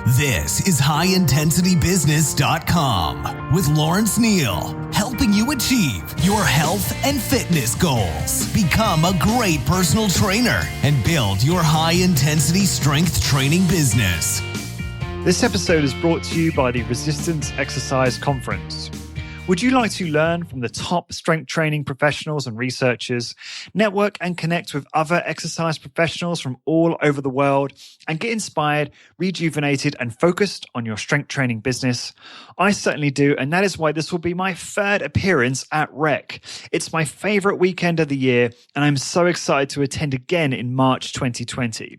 This is HighIntensityBusiness.com with Lawrence Neal, helping you achieve your health and fitness goals. Become a great personal trainer and build your high-intensity strength training business. This episode is brought to you by the Resistance Exercise Conference. Would you like to learn from the top strength training professionals and researchers, network and connect with other exercise professionals from all over the world, and get inspired, rejuvenated, and focused on your strength training business? I certainly do, and that is why this will be my third appearance at REC. It's my favorite weekend of the year, and I'm so excited to attend again in March 2020.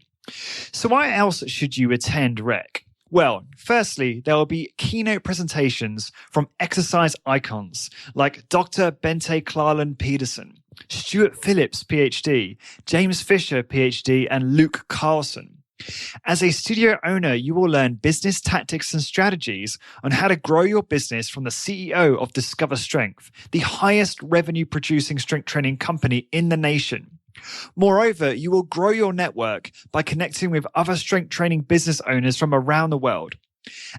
So why else should you attend REC? Well, firstly, there will be keynote presentations from exercise icons like Dr. Bente Clarland-Pedersen, Stuart Phillips, PhD, James Fisher, PhD, and Luke Carlson. As a studio owner, you will learn business tactics and strategies on how to grow your business from the CEO of Discover Strength, the highest revenue producing strength training company in the nation. Moreover, you will grow your network by connecting with other strength training business owners from around the world.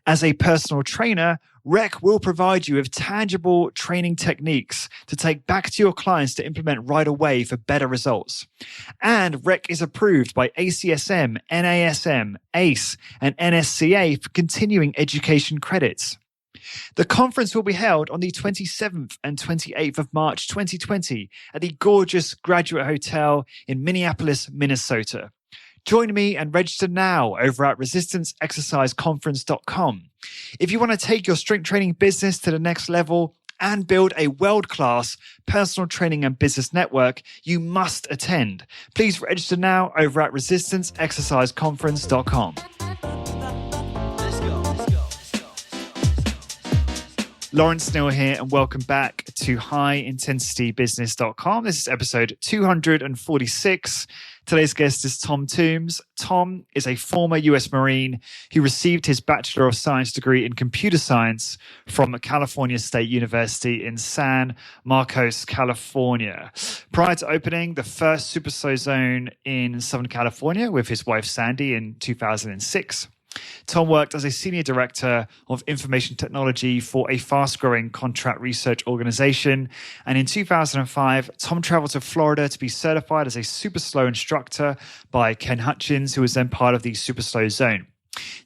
As a personal trainer, REC will provide you with tangible training techniques to take back to your clients to implement right away for better results. And REC is approved by ACSM, NASM, ACE, and NSCA for continuing education credits. The conference will be held on the 27th and 28th of March 2020 at the gorgeous Graduate Hotel in Minneapolis, Minnesota. Join me and register now over at resistanceexerciseconference.com. If you want to take your strength training business to the next level and build a world-class personal training and business network, you must attend. Please register now over at resistanceexerciseconference.com. Lawrence Neal here, and welcome back to HighIntensityBusiness.com. This is episode 246. Today's guest is Thom Toombs. Thom is a former US Marine who received his Bachelor of Science degree in computer science from California State University in San Marcos, California. Prior to opening the first super slow zone in Southern California with his wife Sandy in 2006, Thom worked as a senior director of information technology for a fast-growing contract research organization. And in 2005, Thom traveled to Florida to be certified as a super slow instructor by Ken Hutchins, who was then part of the super slow zone.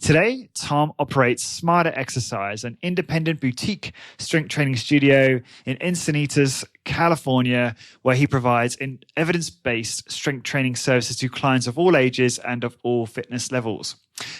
Today, Thom operates Smarter Exercise, an independent boutique strength training studio in Encinitas, California, where he provides evidence-based strength training services to clients of all ages and of all fitness levels.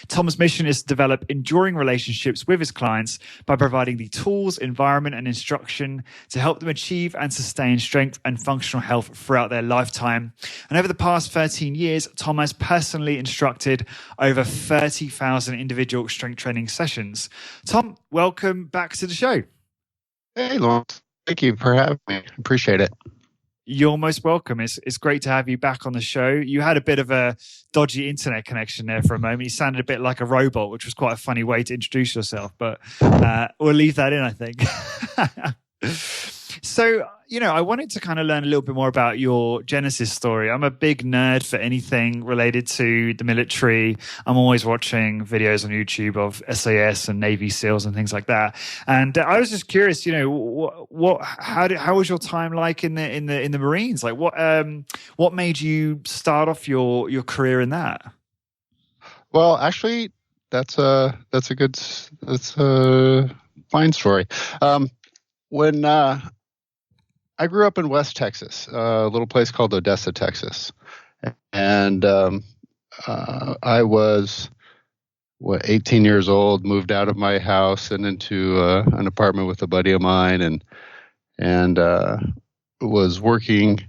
Thom's mission is to develop enduring relationships with his clients by providing the tools, environment, and instruction to help them achieve and sustain strength and functional health throughout their lifetime. And over the past 13 years, Thom has personally instructed over 30,000 individual strength training sessions. Thom, welcome back to the show. Hey, Lawrence. Thank you for having me. Appreciate it. You're most welcome. It's great to have you back on the show. You had a bit of a dodgy internet connection there for a moment. You sounded a bit like a robot, which was quite a funny way to introduce yourself, but we'll leave that in, I think. So, I wanted to kind of learn a little bit more about your Genesis story. I'm a big nerd for anything related to the military. I'm always watching videos on YouTube of SAS and Navy SEALs and things like that. And I was just curious, how was your time like in the Marines? Like what made you start off your career in that? Well, actually, that's a fine story. When I grew up in West Texas, a little place called Odessa, Texas. And I was, 18 years old, moved out of my house and into an apartment with a buddy of mine and was working,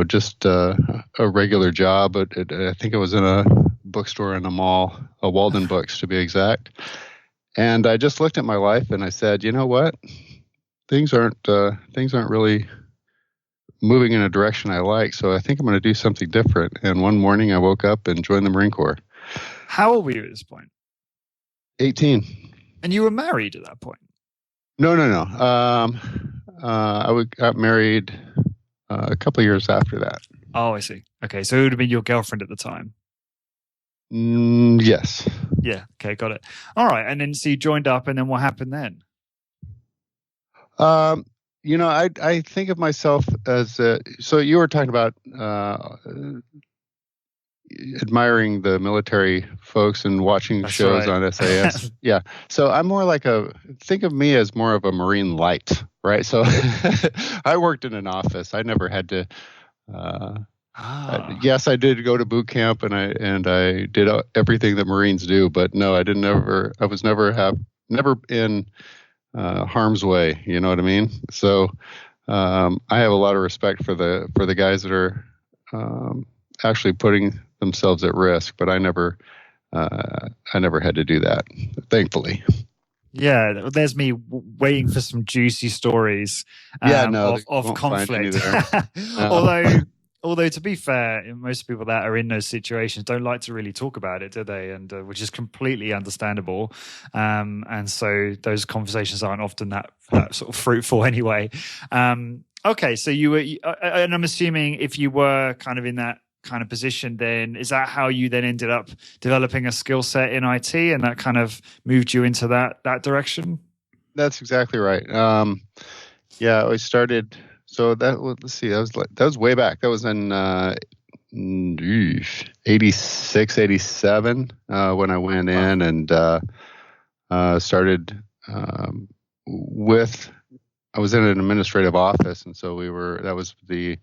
just a regular job. I think it was in a bookstore in a mall, a Walden Books to be exact. And I just looked at my life and I said, you know what? Things aren't really moving in a direction I like, so I think I'm going to do something different. And one morning I woke up and joined the Marine Corps. How old were you at this point? 18. And you were married at that point? No. I got married a couple of years after that. Oh, I see. Okay, so it would have been your girlfriend at the time. Yes. Yeah. Okay, got it. All right. And then so you joined up, and then what happened then? I think of myself as so you were talking about admiring the military folks and watching That's shows right. on SAS. Yeah. So I'm more like think of me as more of a Marine light, right? So I worked in an office. I never had to, yes, I did go to boot camp and I did everything that Marines do, but no, I was never in harm's way. You know what I mean? So I have a lot of respect for the guys that are actually putting themselves at risk, but I never had to do that, thankfully. Yeah, there's me waiting for some juicy stories of conflict. Although to be fair, most people that are in those situations don't like to really talk about it, do they? And which is completely understandable. And so those conversations aren't often that sort of fruitful anyway. Okay, so you were, and I'm assuming if you were kind of in that kind of position, then is that how you then ended up developing a skill set in IT, and that kind of moved you into that direction? That's exactly right. Yeah, I started. So let's see, that was way back. That was in 86, 87 when I went in and started with. I was in an administrative office, and so that was the,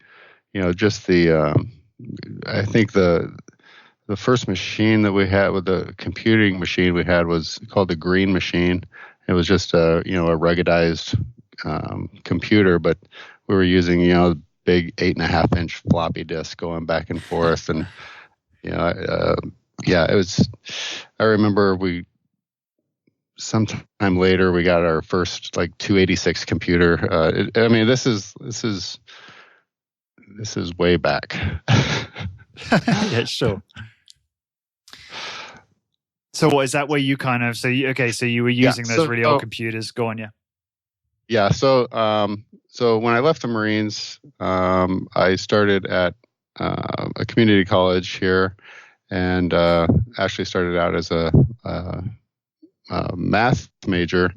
I think the first machine that we had, with the computing machine we had, was called the Green Machine. It was just a ruggedized computer, but we were using big 8.5-inch floppy disk going back and forth, and it was. I remember sometime later we got our first 286 computer. This is way back. Yeah, sure. So what is that where you kind of, so you were using those really old computers? Go on. Yeah. So when I left the Marines, I started at a community college here, and actually started out as a math major.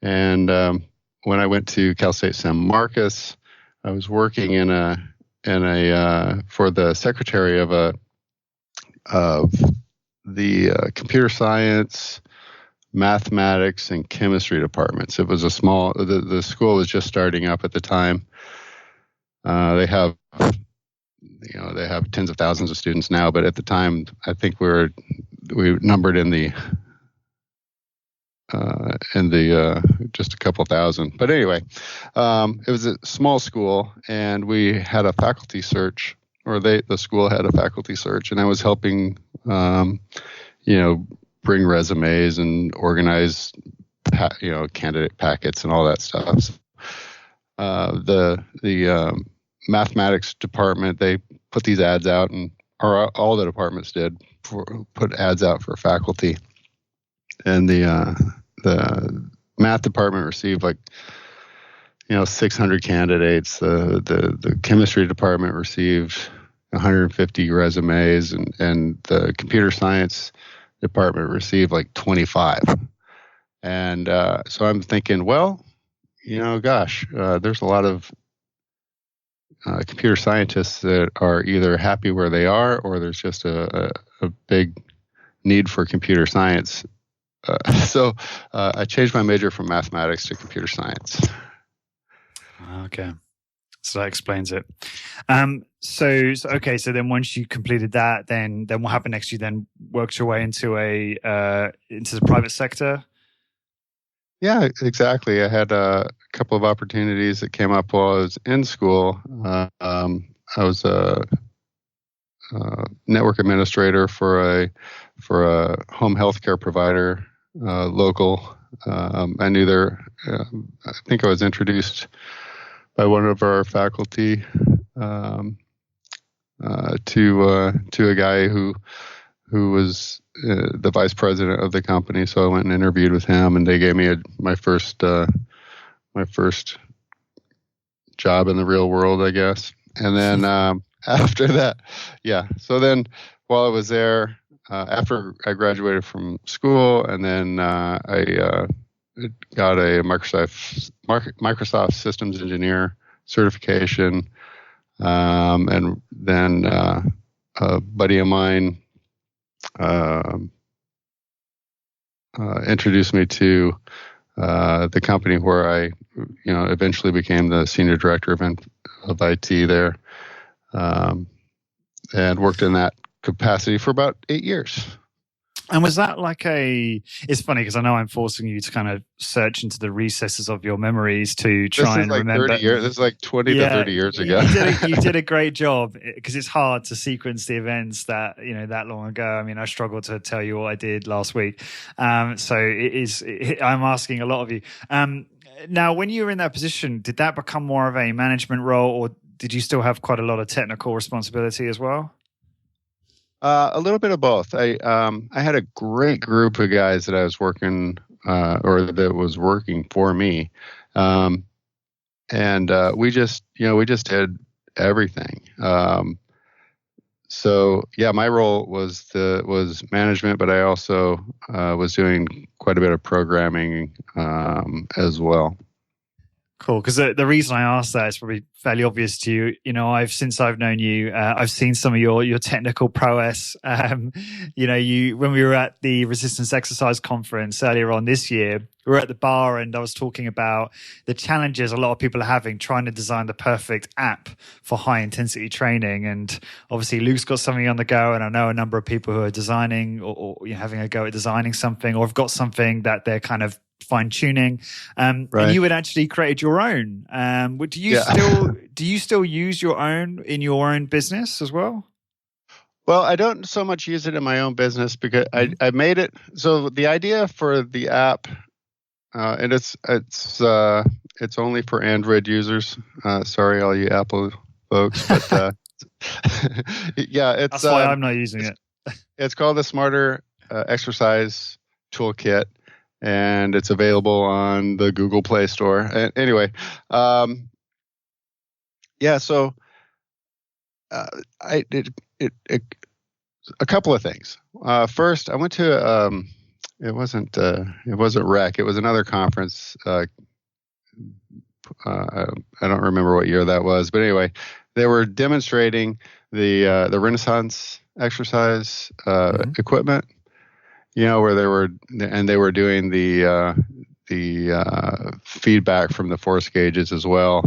And when I went to Cal State San Marcos, I was working in a for the secretary of the computer science, mathematics, and chemistry departments. It was the school was just starting up at the time. They have tens of thousands of students now, but at the time, I think we numbered in the just a couple thousand. But anyway, it was a small school, and we had a faculty search, or the school had a faculty search, and I was helping, bring resumes and organize, candidate packets and all that stuff. So, the mathematics department, they put these ads out, or all the departments did, put ads out for faculty. And the math department received 600 candidates. The chemistry department received 150 resumes, and the computer science department received 25. And so I'm thinking, well, there's a lot of computer scientists that are either happy where they are, or there's just a big need for computer science. So I changed my major from mathematics to computer science. Okay, so that explains it. So then once you completed that, then what happened next? You then worked your way into the private sector. Yeah, exactly. I had a couple of opportunities that came up while I was in school. I was a network administrator for a home healthcare provider, local. I knew I think I was introduced by one of our faculty to a guy who was the vice president of the company. So I went and interviewed with him, and they gave me my first job in the real world, I guess. And then after that, yeah. So then while I was there, after I graduated from school, and then I got a Microsoft Systems Engineer certification, and then a buddy of mine introduced me to the company where I, eventually became the senior director of IT there, and worked in that capacity for about 8 years. And was that it's funny because I know I'm forcing you to kind of search into the recesses of your memories to try and remember. 30 years, this is like 20 to 30 years ago. You did a great job, because it's hard to sequence the events that long ago. I mean, I struggled to tell you what I did last week. So I'm asking a lot of you. Now, when you were in that position, did that become more of a management role, or did you still have quite a lot of technical responsibility as well? A little bit of both. I had a great group of guys that I was working, or that was working for me, and we just did everything. So yeah, my role was management, but I also was doing quite a bit of programming as well. Cool, because the reason I asked that is probably fairly obvious to you. Since I've known you, I've seen some of your technical prowess. When we were at the Resistance Exercise Conference earlier on this year, we were at the bar and I was talking about the challenges a lot of people are having trying to design the perfect app for high intensity training. And obviously Luke's got something on the go, and I know a number of people who are designing or having a go at designing something, or have got something that they're kind of fine tuning, right. And you had actually created your own. Do you still use your own in your own business as well? Well, I don't so much use it in my own business because I made it. So the idea for the app, and it's only for Android users. Sorry, all you Apple folks, but yeah, that's why I'm not using it. It's called the Smarter Exercise Toolkit. And it's available on the Google Play Store. And anyway, So I did a couple of things. First, I went to it wasn't REC. It was another conference. I don't remember what year that was, but anyway, they were demonstrating the Renaissance exercise equipment. Where they were doing the feedback from the force gauges as well,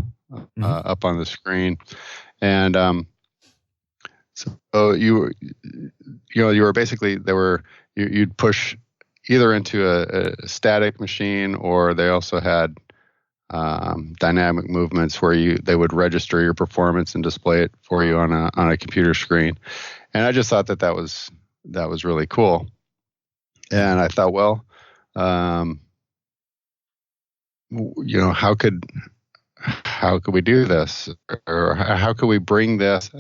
up on the screen, and so you were basically you'd push either into a static machine, or they also had dynamic movements where they would register your performance and display it for you on a computer screen, and I just thought that was really cool. And I thought, well, how could we do this, or how could we bring this?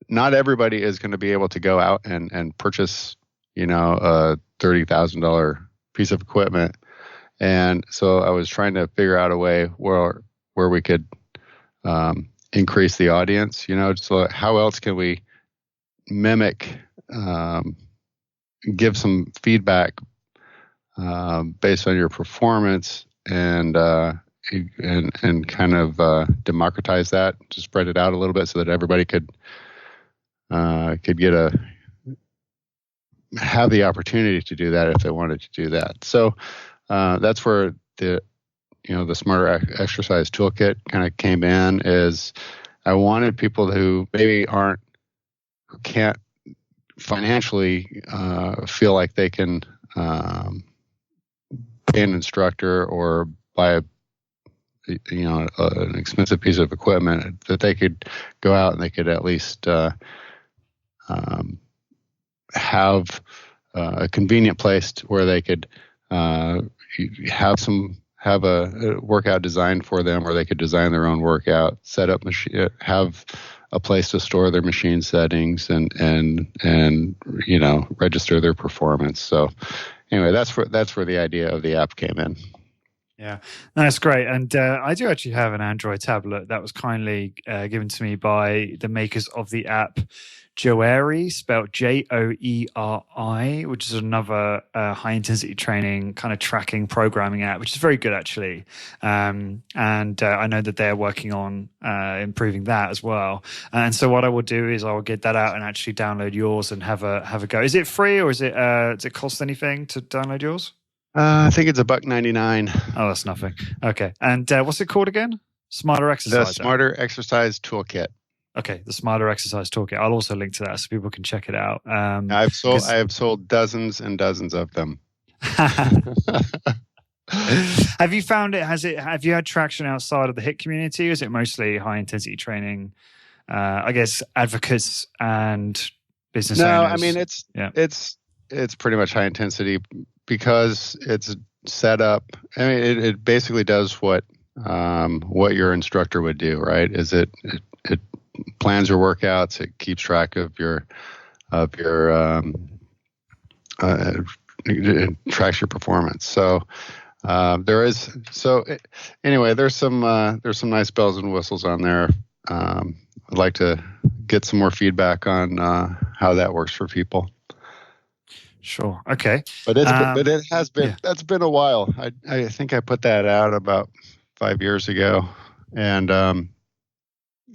Not everybody is going to be able to go out and purchase, a $30,000 piece of equipment, and so I was trying to figure out a way where we could increase the audience. So how else can we mimic? Give some feedback based on your performance, and kind of democratize that, to spread it out a little bit so that everybody could have the opportunity to do that if they wanted to do that. So that's where the Smarter Exercise Toolkit kind of came in. Is I wanted people who maybe who can't financially feel like they can pay an instructor or buy an expensive piece of equipment, that they could go out and they could at least have a convenient place where they could have a workout designed for them, or they could design their own workout, set up have a place to store their machine settings and register their performance. So anyway, that's where the idea of the app came in. Yeah, no, that's great. And I do actually have an Android tablet that was kindly given to me by the makers of the app Joeri, spelled Joeri, which is another high intensity training kind of tracking programming app, which is very good actually. And I know that they're working on improving that as well. And so what I will do is I will get that out and actually download yours and have a go. Is it free or does it cost anything to download yours? I think it's $1.99. Oh, that's nothing. Okay. And what's it called again? Smarter Exercise. The Smarter Exercise Toolkit. Okay, the Smarter Exercise Toolkit. I'll also link to that so people can check it out. I have sold dozens and dozens of them. Have you found it? Have you had traction outside of the HIIT community, or is it mostly high intensity training? I guess advocates and business owners. No, I mean it's pretty much high intensity because it's set up. I mean, it basically does what your instructor would do, right? It plans your workouts. It keeps track of your it tracks your performance. So there's some nice bells and whistles on there. I'd like to get some more feedback on how that works for people. Sure. Okay. But it has been, yeah. That's been a while. I think I put that out about 5 years ago, and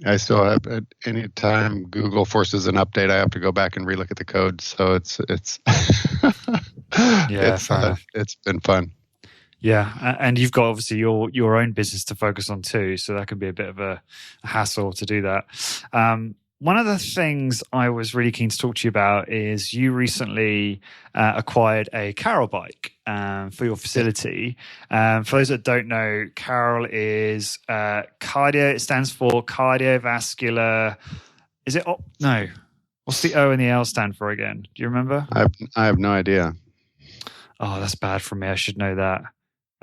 I still have, at any time Google forces an update, I have to go back and relook at the code. So it's it's been fun. Yeah, and you've got obviously your own business to focus on too, so that can be a bit of a hassle to do that. One of the things I was really keen to talk to you about is you recently acquired a CAR.O.L bike for your facility. For those that don't know, CAR.O.L is cardio. It stands for cardiovascular. Is it? Oh, no. What's the O and the L stand for again? Do you remember? I have no idea. Oh, that's bad for me. I should know that.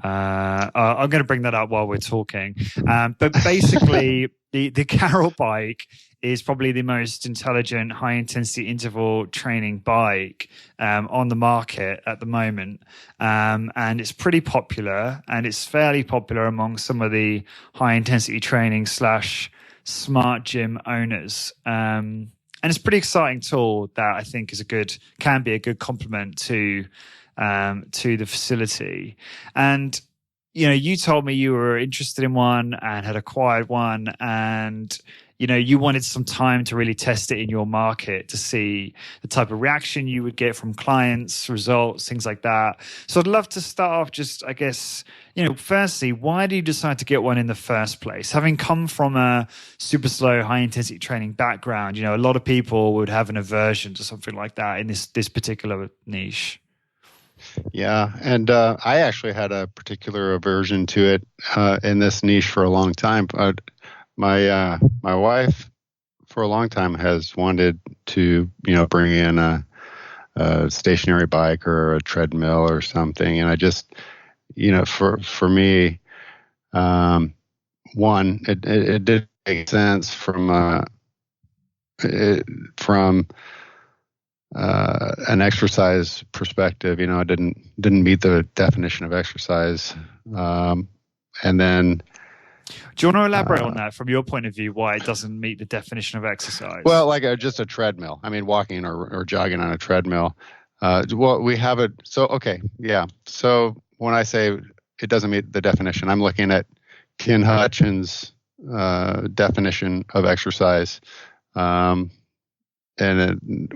I'm going to bring that up while we're talking. But basically, the CAR.O.L bike is probably the most intelligent high intensity interval training bike on the market at the moment. And it's pretty popular, and it's fairly popular among some of the high intensity training / smart gym owners. And it's a pretty exciting tool that I think can be a good complement to the facility. And you told me you were interested in one and had acquired one, and you wanted some time to really test it in your market to see the type of reaction you would get from clients, results, things like that. So I'd love to start off just, I guess, firstly, why did you decide to get one in the first place? Having come from a super slow, high intensity training background, a lot of people would have an aversion to something like that in this particular niche. Yeah, and I actually had a particular aversion to it in this niche for a long time. My wife, for a long time, has wanted to bring in a stationary bike or a treadmill or something, and I just for me, one, it did make sense from an exercise perspective. It didn't meet the definition of exercise. And then, do you want to elaborate on that from your point of view, why it doesn't meet the definition of exercise? Well, like just a treadmill. I mean, walking or jogging on a treadmill. We have it. So, okay. Yeah. So when I say it doesn't meet the definition, I'm looking at Ken Hutchins' definition of exercise.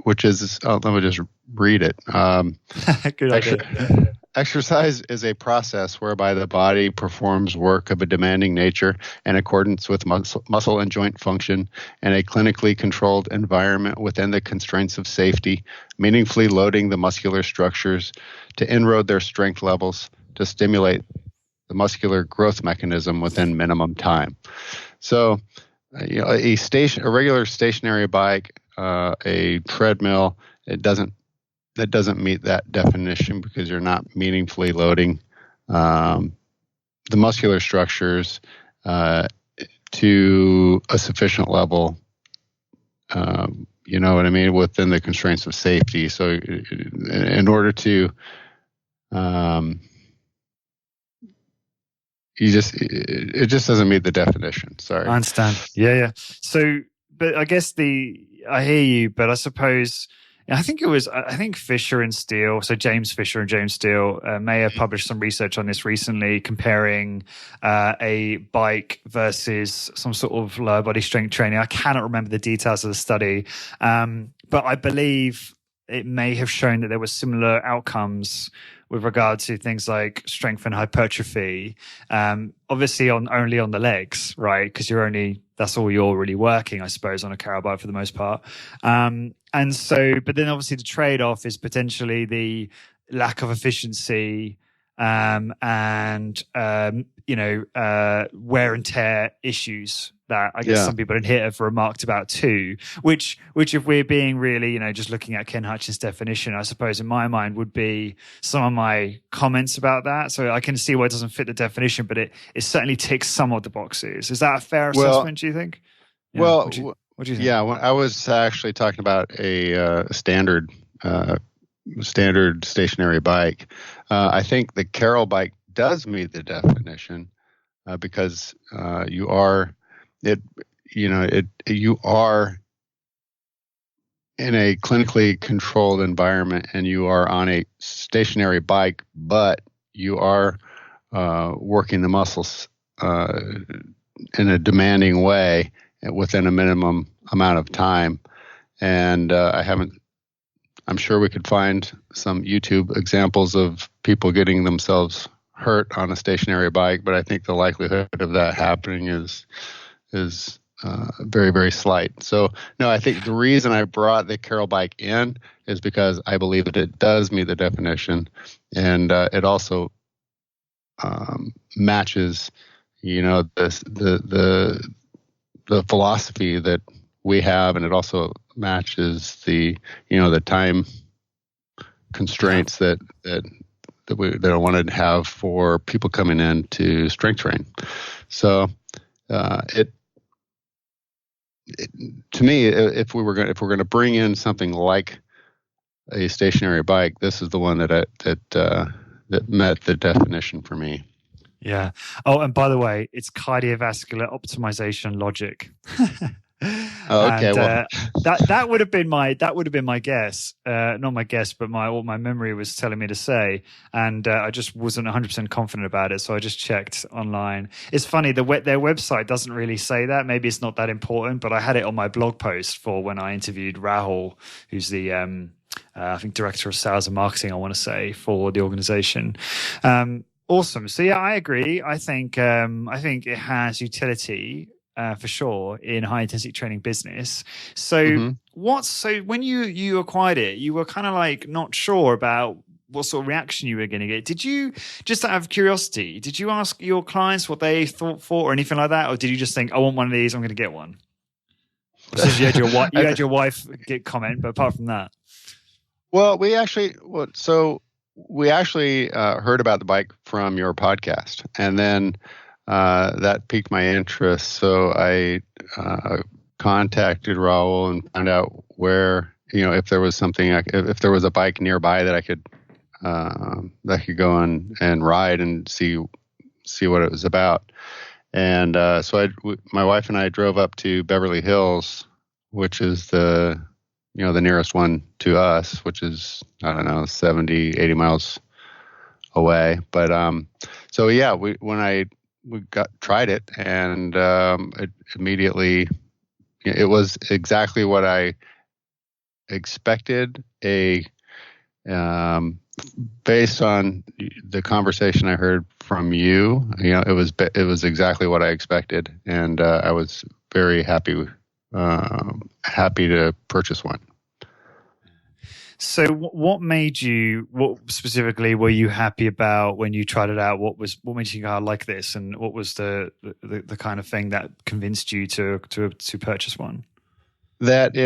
Which is, let me just read it. Good idea. Exercise is a process whereby the body performs work of a demanding nature in accordance with muscle and joint function in a clinically controlled environment within the constraints of safety, meaningfully loading the muscular structures to inroad their strength levels to stimulate the muscular growth mechanism within minimum time. So, a regular stationary bike, a treadmill, that doesn't meet that definition because you're not meaningfully loading the muscular structures to a sufficient level. You know what I mean? Within the constraints of safety. So, in order to it just doesn't meet the definition. Sorry. I understand. Yeah. So, but I guess I hear you, but I suppose, I think Fisher and Steele, so James Fisher and James Steele may have published some research on this recently, comparing a bike versus some sort of lower body strength training. I cannot remember the details of the study, but I believe it may have shown that there were similar outcomes with regard to things like strength and hypertrophy, obviously only on the legs, right? Because that's all you're really working, I suppose, on a CAR.O.L bike for the most part. And so, but then obviously the trade-off is potentially the lack of efficiency, and wear and tear issues that I guess some people in HIIT have remarked about too, which if we're being really, just looking at Ken Hutchins' definition, I suppose in my mind would be some of my comments about that. So I can see why it doesn't fit the definition, but it certainly ticks some of the boxes. Is that a fair assessment, do you think? Yeah. Well, what do you think? Yeah, I was actually talking about a standard stationary bike. I think the CAR.O.L bike does meet the definition because you are in a clinically controlled environment, and you are on a stationary bike, but you are working the muscles in a demanding way within a minimum amount of time. And I'm sure we could find some YouTube examples of people getting themselves hurt on a stationary bike, but I think the likelihood of that happening is very, very slight. So no, I think the reason I brought the CAR.O.L bike in is because I believe that it does meet the definition, and it also matches, the philosophy that we have, and it also matches the time constraints that I wanted to have for people coming in to strength train. So to me, if we're going to bring in something like a stationary bike, this is the one that met the definition for me. Yeah. Oh, and by the way, it's cardiovascular optimization logic. Oh, okay. And, that would have been my guess, not my guess, but what my memory was telling me to say, and I just wasn't 100% confident about it, so I just checked online. It's funny, their website doesn't really say that. Maybe it's not that important, but I had it on my blog post for when I interviewed Rahul, who's the I think director of sales and marketing, I want to say, for the organization. Awesome. So yeah, I agree. I think it has utility. For sure, in high intensity training business. So when you acquired it, you were kind of like not sure about what sort of reaction you were going to get. Did you, just out of curiosity, did you ask your clients what they thought for or anything like that? Or did you just think, I want one of these, I'm going to get one? You had your wife get comment, but apart from that. Well, we actually heard about the bike from your podcast, and then that piqued my interest. So I contacted Rahul and found out where, if there was something, if there was a bike nearby that I could go and ride and see what it was about. And so my wife and I drove up to Beverly Hills, which is the nearest one to us, which is, 70, 80 miles away. But so yeah, we tried it, and it immediately, it was exactly what I expected. Based on the conversation I heard from you, it was exactly what I expected, and I was very happy to purchase one. So what specifically were you happy about when you tried it out? What made you go, I like this? And what was the kind of thing that convinced you to purchase one? That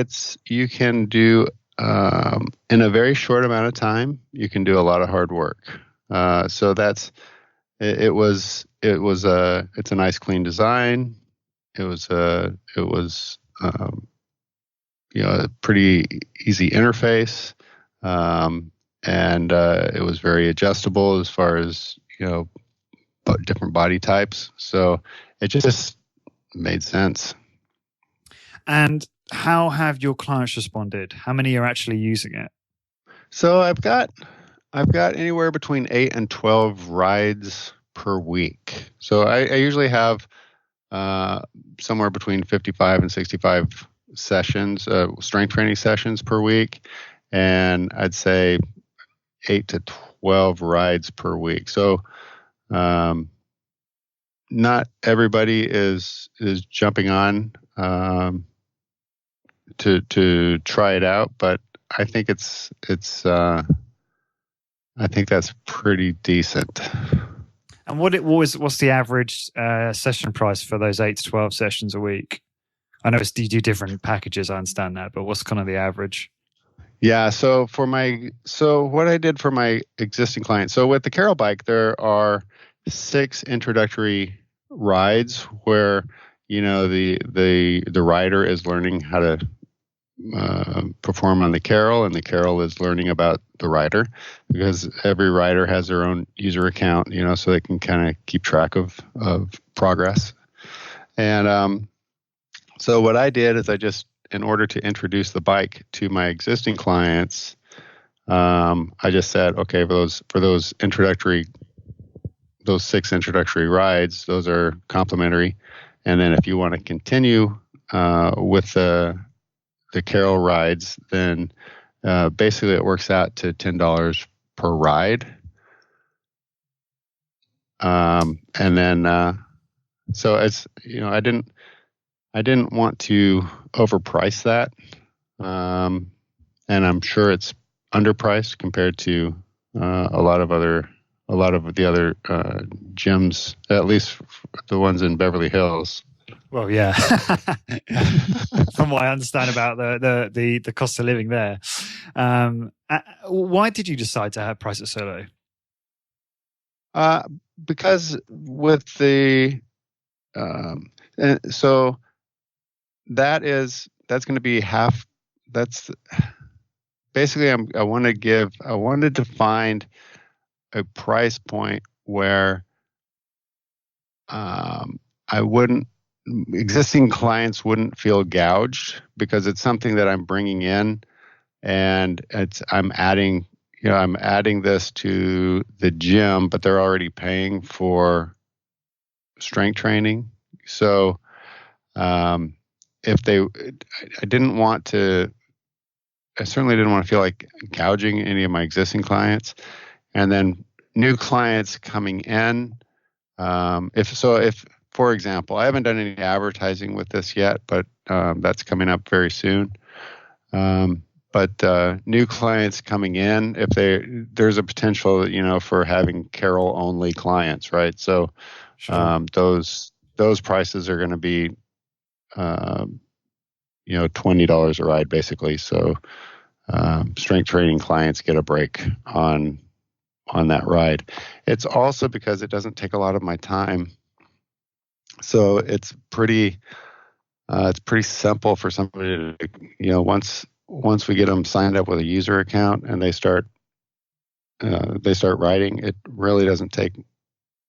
you can do, in a very short amount of time, you can do a lot of hard work. So it's a nice clean design. It was a pretty easy interface. And it was very adjustable as far as, different body types. So it just made sense. And how have your clients responded? How many are actually using it? So I've got anywhere between 8 and 12 rides per week. So I usually have somewhere between 55 and 65 sessions, strength training sessions per week, and I'd say 8 to 12 rides per week. So not everybody is jumping on to try it out, but I think I think that's pretty decent. And what's the average session price for those 8 to 12 sessions a week? I know you do different packages, I understand that, but what's kind of the average? Yeah, so what I did for my existing clients, so with the CAR.O.L bike, there are 6 introductory rides where, the rider is learning how to perform on the CAR.O.L, and the CAR.O.L is learning about the rider, because every rider has their own user account, so they can kind of keep track of progress. And so what I did is in order to introduce the bike to my existing clients, I just said, okay, for those 6 introductory rides, those are complimentary. And then if you want to continue with the CAR.O.L rides, then basically it works out to $10 per ride. And then so it's, I didn't want to overprice that, and I'm sure it's underpriced compared to a lot of the other gyms, at least the ones in Beverly Hills. Well, yeah, from what I understand about the cost of living there. Why did you decide to price it so low? Because with the so that's going to be half. That's basically I wanted to find a price point where existing clients wouldn't feel gouged, because it's something that I'm bringing in, and I'm adding this to the gym, but they're already paying for strength training. So I certainly didn't want to feel like gouging any of my existing clients. And then new clients coming in, if for example, I haven't done any advertising with this yet, but that's coming up very soon. But new clients coming in, there's a potential, for having CAR.O.L only clients, right? So sure. Those prices are going to be, $20 a ride basically. So strength training clients get a break on that ride. It's also because it doesn't take a lot of my time. So it's pretty simple for somebody to, once we get them signed up with a user account and they start riding, it really doesn't take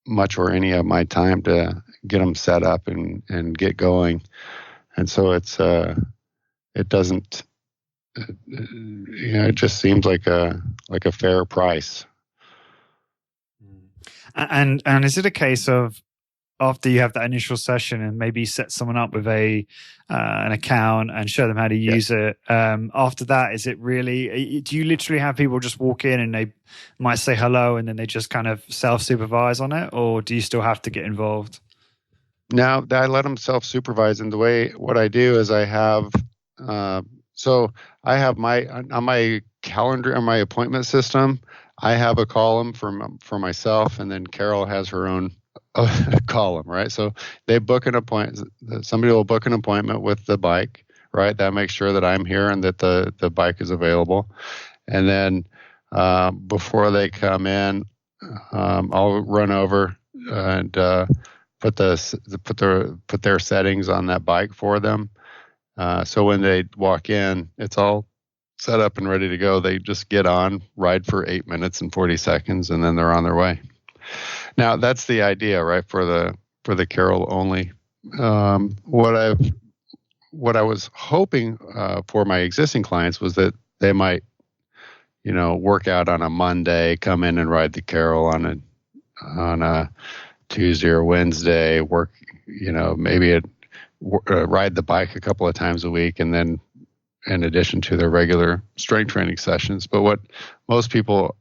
much or any of my time to get them set up and get going. And so it doesn't, it just seems like a fair price. And is it a case of, after you have that initial session and maybe set someone up with an account and show them how to use it, after that, is it really, do you literally have people just walk in and they might say hello and then they just kind of self-supervise on it, or do you still have to get involved? No, I let them self-supervise. And what I do is I have, so I have on my calendar, on my appointment system, I have a column for myself, and then CAR.O.L has her own column, right? So they book an appointment. Somebody will book an appointment with the bike, right? That makes sure that I'm here and that the bike is available. And then before they come in, I'll run over and put their settings on that bike for them. So when they walk in, it's all set up and ready to go. They just get on, ride for 8 minutes and 40 seconds, and then they're on their way. Now that's the idea, right? For the CAR.O.L only. What I was hoping for my existing clients was that they might, work out on a Monday, come in and ride the CAR.O.L on a Tuesday or Wednesday, work, maybe ride the bike a couple of times a week, and then in addition to their regular strength training sessions. But what most people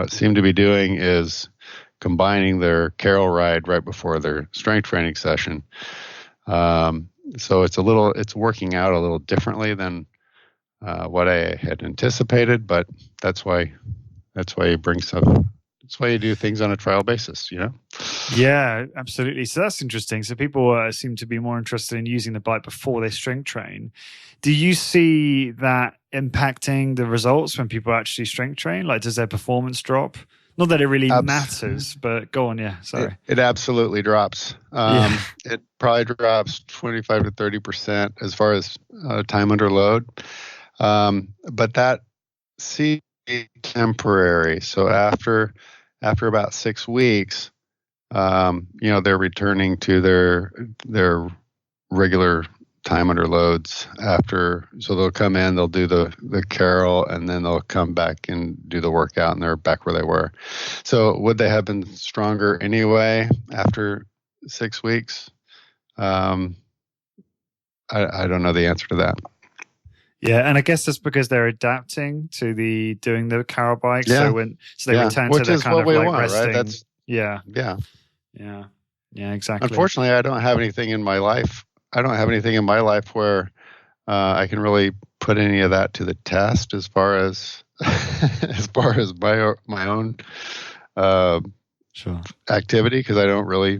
seem to be doing is combining their CAR.O.L ride right before their strength training session. So it's working out a little differently than what I had anticipated, but that's why you bring stuff. That's why you do things on a trial basis, Yeah, absolutely. So that's interesting. So people seem to be more interested in using the bike before they strength train. Do you see that impacting the results when people actually strength train? Like, does their performance drop? Not that it really matters, but go on. Yeah, sorry. It absolutely drops. It probably drops 25 to 30% as far as time under load. But that seems temporary. So after about 6 weeks, they're returning to their regular time under loads so they'll come in, they'll do the CAR.O.L, and then they'll come back and do the workout, and they're back where they were. So would they have been stronger anyway after 6 weeks? I don't know the answer to that. Yeah, and I guess that's because they're adapting to doing the CAR.O.L bike. Yeah. So they return to their kind of like resting. Right? That's yeah, exactly. Unfortunately, I don't have anything in my life where I can really put any of that to the test as far as my own activity, because I don't really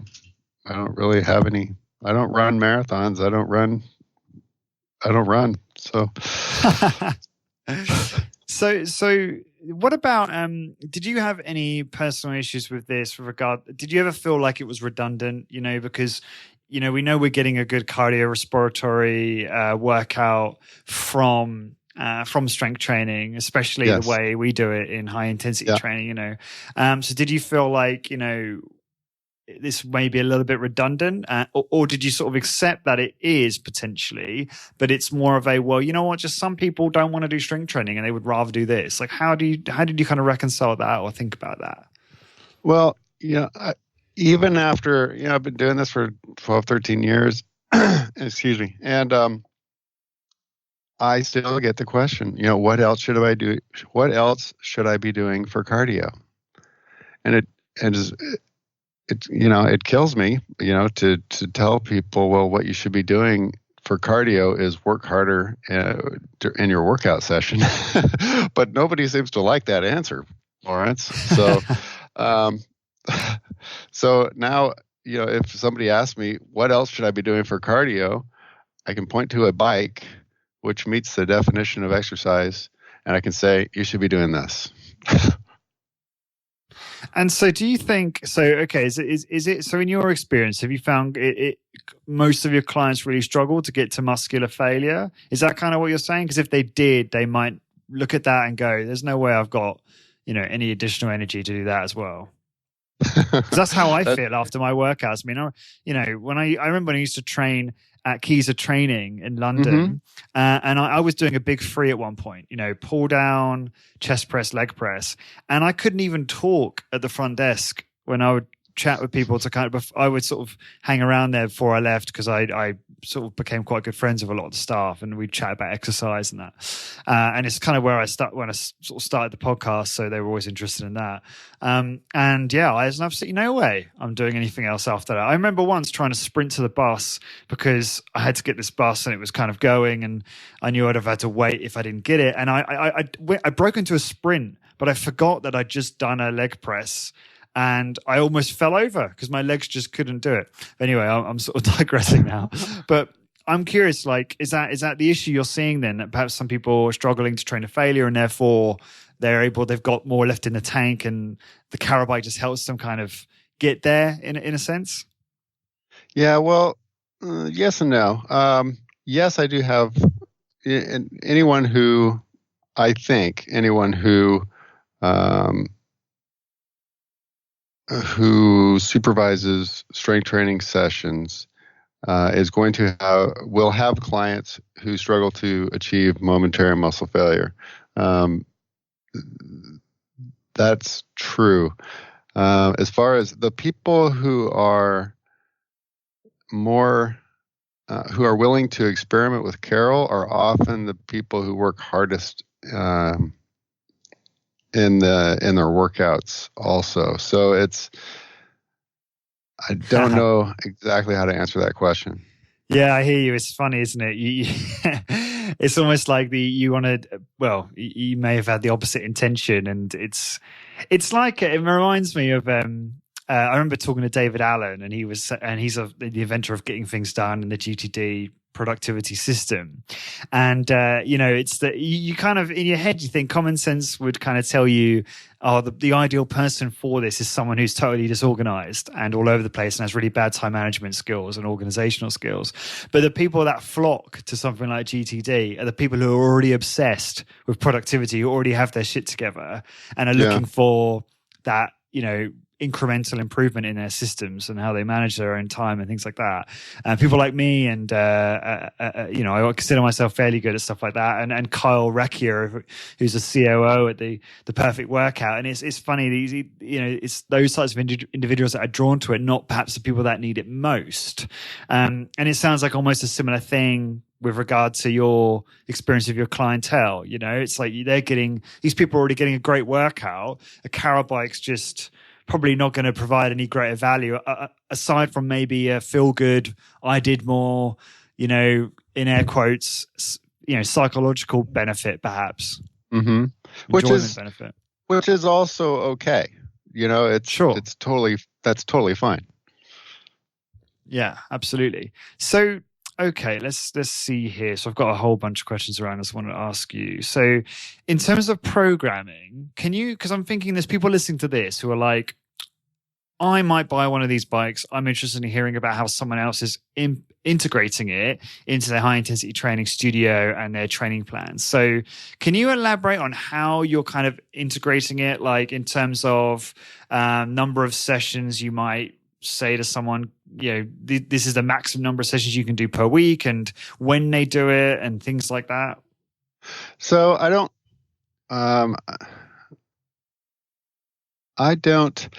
have any. I don't run marathons. I don't run. So what about did you have any personal issues with this did you ever feel like it was redundant, because we know we're getting a good cardiorespiratory workout from strength training, especially the way we do it in high intensity training, so did you feel like this may be a little bit redundant, or did you sort of accept that it is potentially, but it's more of a, well, you know what, just some people don't want to do strength training and they would rather do this? Like, how did you kind of reconcile that or think about that? Well, even after, I've been doing this for 12, 13 years, excuse me. And I still get the question, what else should I do? What else should I be doing for cardio? And it kills me, to tell people, well, what you should be doing for cardio is work harder in your workout session. But nobody seems to like that answer, Lawrence. So, so now, if somebody asks me, what else should I be doing for cardio? I can point to a bike, which meets the definition of exercise, and I can say, you should be doing this. And so do you think, is it, so in your experience, have you found most of your clients really struggle to get to muscular failure? Is that kind of what you're saying? Because if they did, they might look at that and go, there's no way I've got, any additional energy to do that as well. Because that's how I feel after my workouts. I mean, when I remember when I used to train at Keys of Training in London, and I was doing a big free at one point, pull down, chest press, leg press, and I couldn't even talk at the front desk when I would chat with people I would sort of hang around there before I left, because I sort of became quite good friends with a lot of the staff, and we'd chat about exercise and that. And it's kind of where I sort of started the podcast, so they were always interested in that. And yeah, there's absolutely no way I'm doing anything else after that. I remember once trying to sprint to the bus because I had to get this bus and it was kind of going, and I knew I'd have had to wait if I didn't get it. And I broke into a sprint, but I forgot that I'd just done a leg press. And I almost fell over because my legs just couldn't do it. Anyway, I'm sort of digressing now. But I'm curious, like, is that the issue you're seeing then? That perhaps some people are struggling to train to failure, and therefore they've got more left in the tank, and the CAR.O.L bike just helps them kind of get there in a sense? Yeah, well, yes and no. Yes, I do have anyone who who supervises strength training sessions will have clients who struggle to achieve momentary muscle failure. That's true. As far as the people who are willing to experiment with CAR.O.L are often the people who work hardest in their workouts also. So I don't know exactly how to answer that question. Yeah, I hear you. It's funny, isn't it? It's almost like you wanted. Well, you may have had the opposite intention, and it's like it reminds me of. I remember talking to David Allen, and he's the inventor of getting things done in the GTD productivity system. And it's that you kind of in your head you think common sense would kind of tell you, oh, the ideal person for this is someone who's totally disorganized and all over the place and has really bad time management skills and organizational skills. But the people that flock to something like GTD are the people who are already obsessed with productivity, who already have their shit together and are looking for that, incremental improvement in their systems and how they manage their own time and things like that. And people like me and I consider myself fairly good at stuff like that. And Kyle Reckier, who's a COO at the Perfect Workout. And it's funny, it's those types of individuals that are drawn to it, not perhaps the people that need it most. And it sounds like almost a similar thing with regard to your experience of your clientele. It's like these people are already getting a great workout. A CAR.O.L bike's just probably not going to provide any greater value aside from maybe a feel good, I did more, in air quotes, psychological benefit perhaps. Mm-hmm. Which is also okay. That's totally fine. Yeah, absolutely. So, okay, let's see here. So I've got a whole bunch of questions around this I want to ask you. So in terms of programming, because I'm thinking there's people listening to this who are like, I might buy one of these bikes. I'm interested in hearing about how someone else is integrating it into their high intensity training studio and their training plans. So can you elaborate on how you're kind of integrating it, like in terms of number of sessions you might say to someone, this is the maximum number of sessions you can do per week and when they do it and things like that? So I don't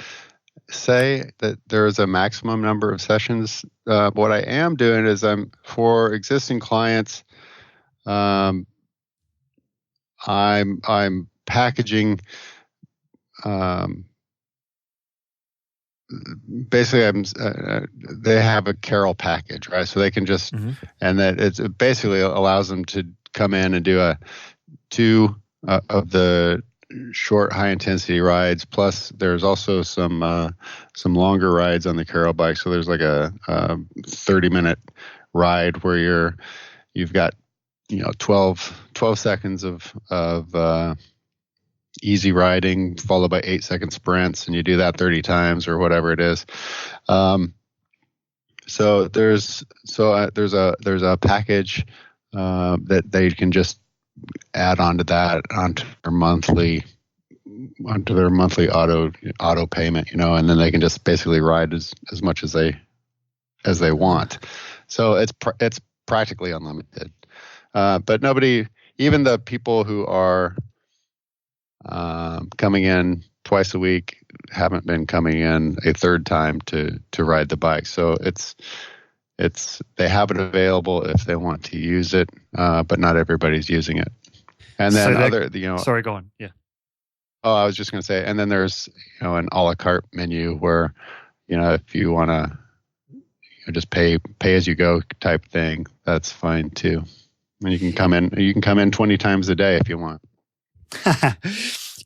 say that there is a maximum number of sessions. What I am doing is for existing clients, I'm packaging, basically they have a CAR.O.L package, right? So they can just, and that it basically allows them to come in and do two of the short high intensity rides. Plus there's also some longer rides on the CAR.O.L bike. So there's like a 30-minute ride where you've got, 12 seconds of easy riding followed by 8-second sprints, and you do that 30 times or whatever it is. So there's a package that they can just add onto their monthly auto payment, and then they can just basically ride as much as they want. So it's practically unlimited. But nobody, even the people who are coming in twice a week, haven't been coming in a third time to ride the bike. So they have it available if they want to use it, but not everybody's using it. And then sorry, go on. Yeah. Oh, I was just going to say, and then there's an a la carte menu where if you want to just pay as you go type thing, that's fine too. And you can come in 20 times a day if you want.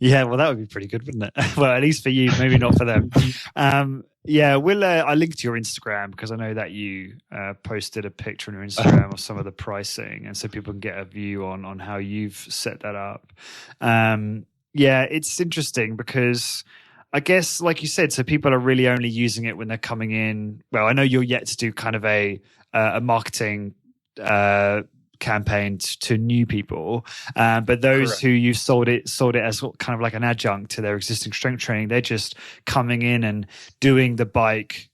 Yeah, well, that would be pretty good, wouldn't it? Well, at least for you, maybe not for them. Yeah, I linked to your Instagram because I know that you posted a picture on your Instagram of some of the pricing, and so people can get a view on how you've set that up. Yeah, it's interesting because I guess, like you said, so people are really only using it when they're coming in. Well, I know you're yet to do kind of a marketing campaign to new people, but those Correct. who you sold it as kind of like an adjunct to their existing strength training, they're just coming in and doing the bike,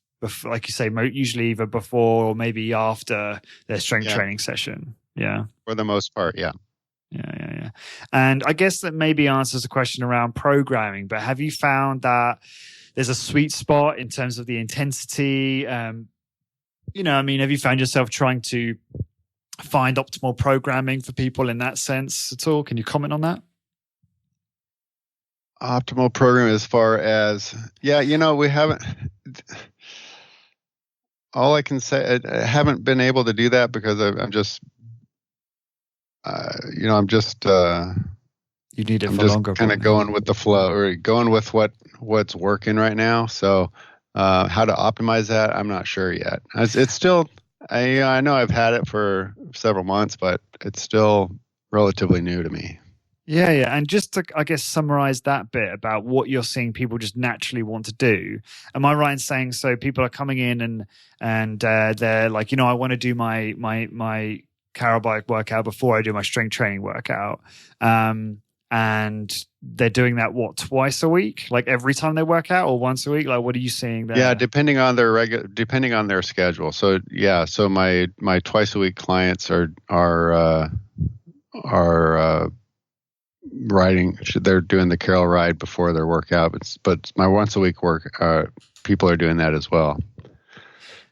like you say, usually either before or maybe after their strength training session. Yeah, for the most part, yeah. Yeah. And I guess that maybe answers the question around programming, but have you found that there's a sweet spot in terms of the intensity? Have you found yourself trying to find optimal programming for people in that sense at all? Can you comment on that? Optimal program as far as, we haven't, all I can say, I haven't been able to do that because I'm just, you need it I'm for just longer. kind of going with the flow, or going with what's working right now. So how to optimize that, I'm not sure yet. It's still, I know I've had it for several months, but it's still relatively new to me. Yeah. And just to, I guess, summarize that bit about what you're seeing people just naturally want to do. Am I right in saying, so people are coming in and they're like, I want to do my CAR.O.L bike workout before I do my strength training workout. And they're doing that, twice a week, like every time they work out, or once a week? Like, what are you seeing there? Yeah, depending on their schedule. So so my twice a week clients are riding. They're doing the CAR.O.L ride before their workout, but my once a week people are doing that as well.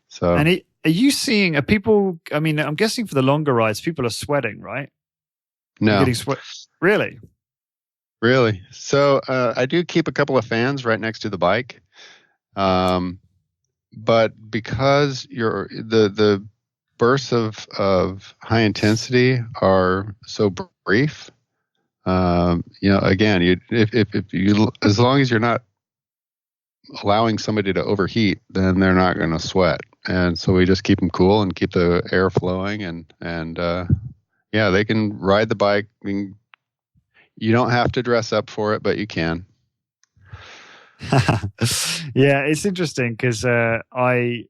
So, and are you seeing people? I mean, I'm guessing for the longer rides, people are sweating, right? No, Really. Really? So I do keep a couple of fans right next to the bike, but because the bursts of high intensity are so brief, again, if you, as long as you're not allowing somebody to overheat, then they're not going to sweat, and so we just keep them cool and keep the air flowing, and they can ride the bike. I mean, you don't have to dress up for it, but you can. Yeah, it's interesting because I've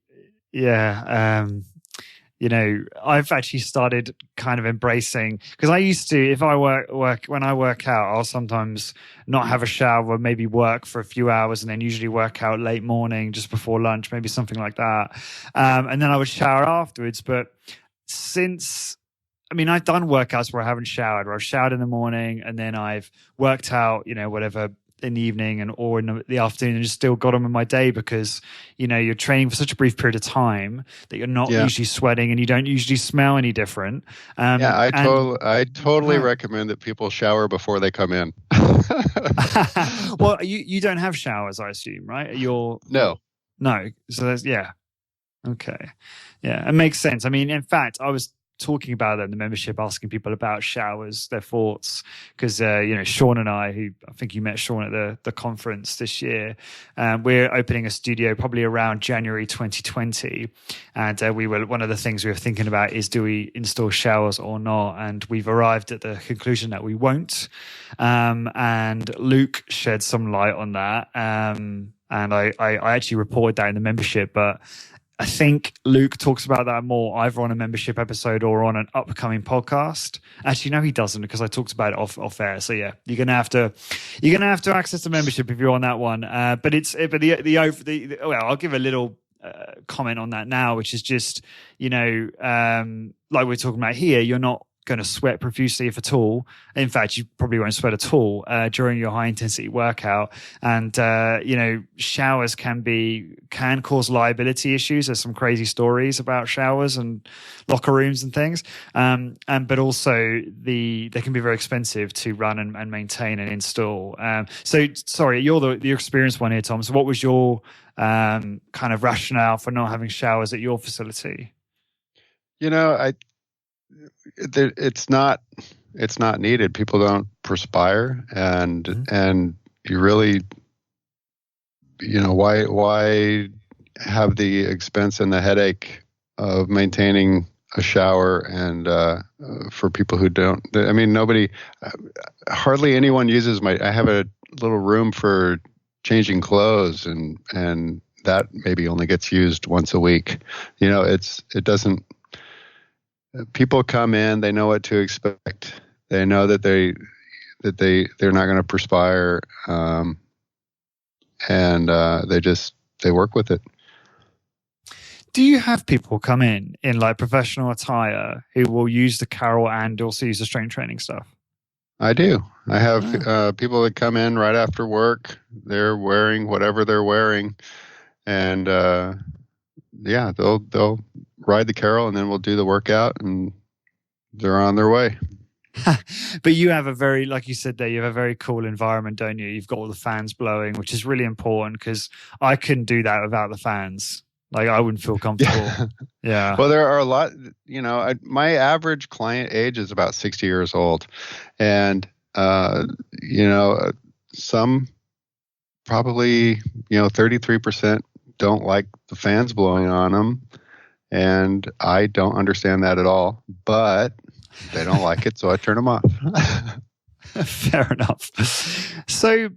actually started kind of embracing, because I used to, if I when I work out, I'll sometimes not have a shower, maybe work for a few hours, and then usually work out late morning just before lunch, maybe something like that. And then I would shower afterwards. But I've done workouts where I haven't showered, where I've showered in the morning and then I've worked out, whatever, in the evening or in the afternoon, and just still got on with my day, because, you're training for such a brief period of time that you're not usually sweating and you don't usually smell any different. I totally recommend that people shower before they come in. Well, you don't have showers, I assume, right? No. So there's, okay. Yeah, it makes sense. I mean, in fact, I was talking about it in the membership, asking people about showers, their thoughts, because Sean and I, who I think you met Sean at the conference this year, we're opening a studio probably around January 2020, and one of the things we were thinking about is, do we install showers or not? And we've arrived at the conclusion that we won't, and Luke shed some light on that, and I actually reported that in the membership, but I think Luke talks about that more either on a membership episode or on an upcoming podcast. Actually, no, he doesn't, because I talked about it off air. So yeah, you're gonna have to access the membership if you're on that one. But I'll give a little comment on that now, which is just, like we're talking about here, you're not going to sweat profusely, if at all. In fact, you probably won't sweat at all during your high intensity workout. And showers can cause liability issues. There's some crazy stories about showers and locker rooms and things. But also they can be very expensive to run and maintain and install. So sorry, you're the experienced one here, Thom. So what was your kind of rationale for not having showers at your facility? It's not needed. People don't perspire, and you really, why have the expense and the headache of maintaining a shower, and for people who don't, hardly anyone uses I have a little room for changing clothes, and that maybe only gets used once a week. It doesn't. people come in, they know what to expect. They know that they're not going to perspire, and they work with it. Do you have people come in like professional attire who will use the CAR.O.L and also use the strength training stuff? I do. I have people that come in right after work. They're wearing whatever they're wearing, and they'll ride the CAR.O.L and then we'll do the workout, and they're on their way. But you have a very, like you said there, you have a very cool environment, don't you? You've got all the fans blowing, which is really important, because I couldn't do that without the fans. Like, I wouldn't feel comfortable. Yeah. Well, there are a lot, my average client age is about 60 years old. And, some probably, 33% don't like the fans blowing on them. And I don't understand that at all. But they don't like it, so I turn them off. Fair enough. So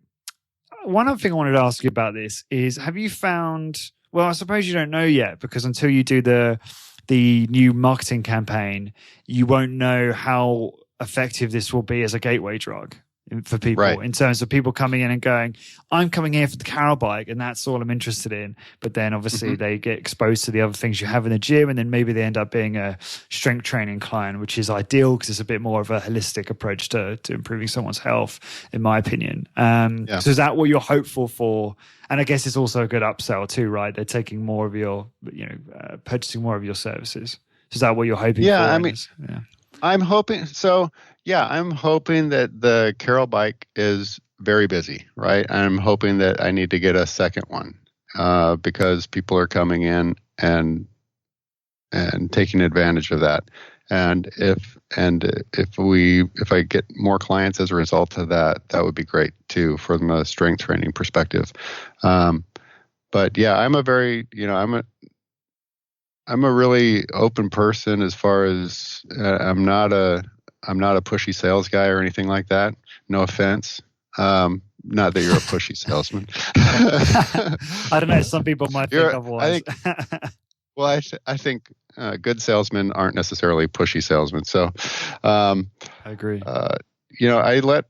one other thing I wanted to ask you about this is, have you found, well, I suppose you don't know yet, because until you do the new marketing campaign, you won't know how effective this will be as a gateway drug for people, right, in terms of people coming in and going, I'm coming here for the CAR.O.L bike and that's all I'm interested in. But then obviously they get exposed to the other things you have in the gym, and then maybe they end up being a strength training client, which is ideal because it's a bit more of a holistic approach to improving someone's health, in my opinion. So is that what you're hopeful for? And I guess it's also a good upsell too, right? They're taking more of your, purchasing more of your services. So is that what you're hoping for? I mean, I'm hoping so. Yeah, I'm hoping that the CAR.O.L bike is very busy, right? I'm hoping that I need to get a second one because people are coming in and taking advantage of that. And if I get more clients as a result of that, that would be great too from a strength training perspective. But yeah, I'm a very, I'm a really open person as far as I'm not a pushy sales guy or anything like that. No offense. Not that you're a pushy salesman. I don't know. Some people might think otherwise. I think good salesmen aren't necessarily pushy salesmen. So I agree. I let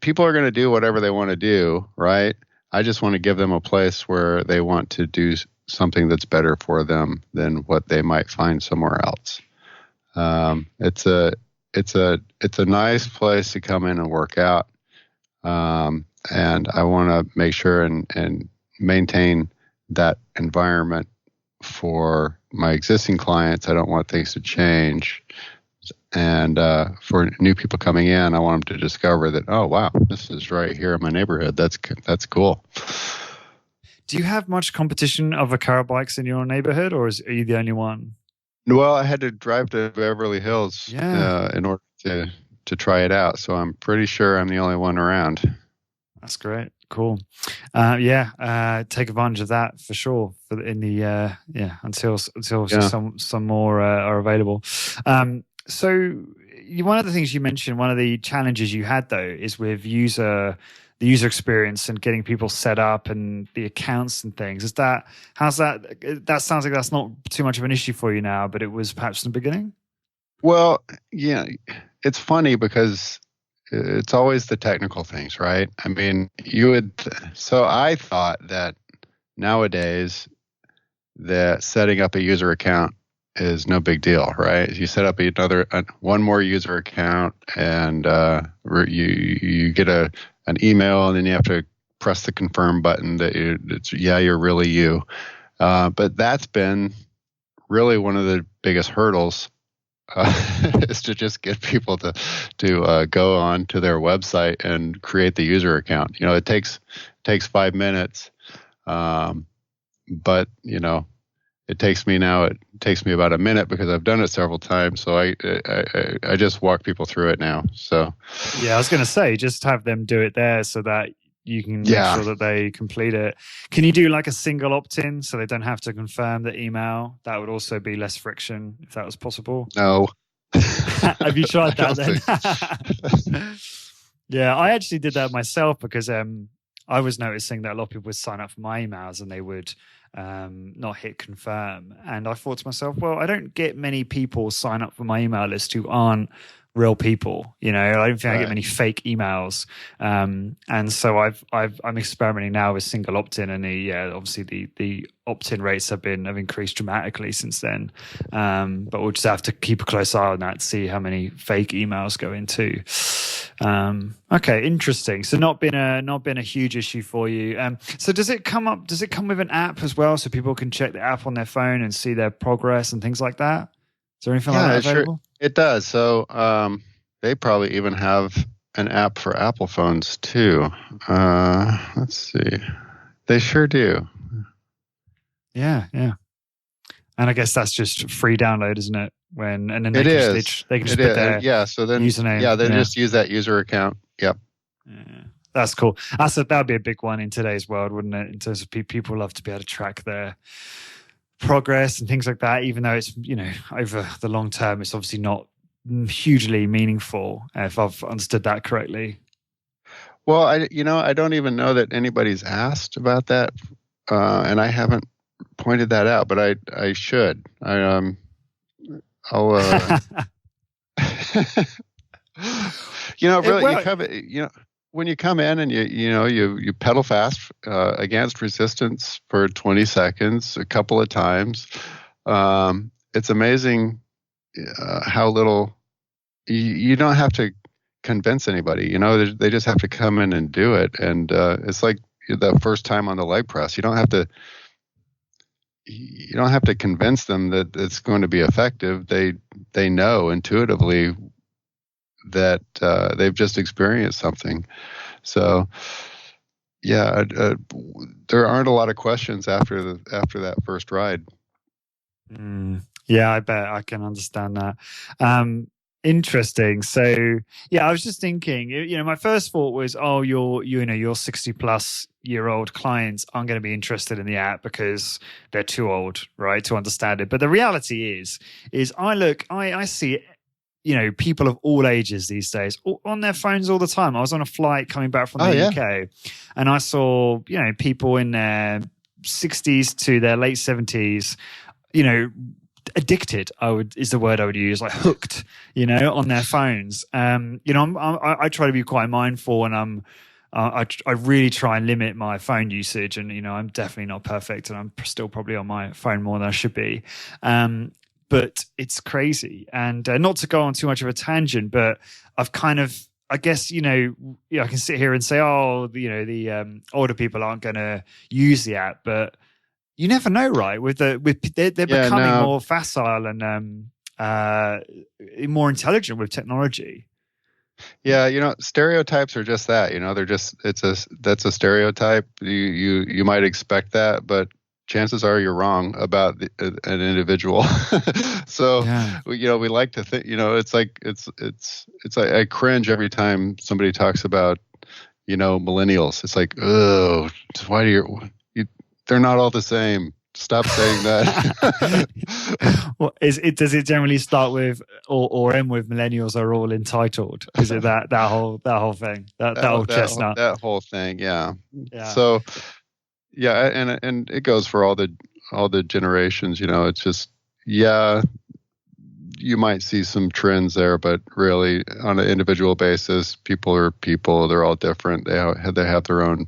people are going to do whatever they want to do, right? I just want to give them a place where they want to do something that's better for them than what they might find somewhere else. It's a nice place to come in and work out. And I want to make sure and maintain that environment for my existing clients. I don't want things to change. And for new people coming in, I want them to discover that, oh, wow, this is right here in my neighborhood. That's cool. Do you have much competition of CAR.O.L bikes in your neighborhood, or are you the only one? Well, I had to drive to Beverly Hills in order to try it out. So I'm pretty sure I'm the only one around. That's great. Cool. Take advantage of that for sure. Until some more are available. So one of the things you mentioned, one of the challenges you had though, is with the user experience and getting people set up and the accounts and things. That sounds like that's not too much of an issue for you now, but it was perhaps in the beginning? Well, yeah, it's funny because it's always the technical things, right? I mean, so I thought that nowadays that setting up a user account is no big deal, right? You set up one more user account and you get an email, and then you have to press the confirm button that you're really you. But that's been really one of the biggest hurdles is to just get people to go on to their website and create the user account. It takes 5 minutes, but it takes me about a minute because I've done it several times. So I just walk people through it now. So yeah, I was going to say, just have them do it there so that you can make sure that they complete it. Can you do like a single opt-in so they don't have to confirm the email? That would also be less friction if that was possible. No. Have you tried that then? Yeah, I actually did that myself because I was noticing that a lot of people would sign up for my emails and they would not hit confirm. And I thought to myself, well, I don't get many people sign up for my email list who aren't real people. I don't think I get many fake emails. And so I'm experimenting now with single opt-in, and obviously the opt-in rates have increased dramatically since then. But we'll just have to keep a close eye on that to see how many fake emails go into. Okay, interesting. So not been a huge issue for you. So does it come with an app as well, so people can check the app on their phone and see their progress and things like that? Is there anything like that available? Sure, it does. So they probably even have an app for Apple phones too. Let's see. They sure do. Yeah. And I guess that's just free download, isn't it? They can put their username. They just use that user account. Yep. Yeah. That's cool. That would be a big one in today's world, wouldn't it? In terms of people love to be able to track their progress and things like that, even though it's, over the long term, it's obviously not hugely meaningful, if I've understood that correctly. Well, I don't even know that anybody's asked about that, and I haven't pointed that out, but I should. I'll really, when you come in and you pedal fast against resistance for 20 seconds a couple of times, it's amazing how little you don't have to convince anybody. They just have to come in and do it, and it's like the first time on the leg press. You don't have to convince them that it's going to be effective. They know intuitively that they've just experienced something. So there aren't a lot of questions after that first ride. Yeah, I bet I can understand that. Interesting. So I was just thinking, my first thought was, your 60 plus year old clients aren't going to be interested in the app because they're too old, right, to understand it. But the reality is I see, people of all ages these days on their phones all the time. I was on a flight coming back from the UK, and I saw, people in their 60s to their late 70s, addicted, is the word I would use, like hooked, on their phones. I try to be quite mindful, and I really try and limit my phone usage, and I'm definitely not perfect, and I'm still probably on my phone more than I should be. But it's crazy, and not to go on too much of a tangent, but I've kind of, I guess, I can sit here and say, the older people aren't going to use the app, but you never know, right? They're becoming more facile and more intelligent with technology. Yeah, stereotypes are just that. That's a stereotype. You might expect that, but chances are you're wrong about an individual. So we like to think. It's like I cringe every time somebody talks about millennials. It's like, oh, why do you? They're not all the same. Stop saying that. Well, does it generally start with or end with millennials are all entitled? Is it that whole thing? That old chestnut? That whole thing, yeah. So, and it goes for all the generations. It's just, you might see some trends there, but really on an individual basis, people are people. They're all different. They have their own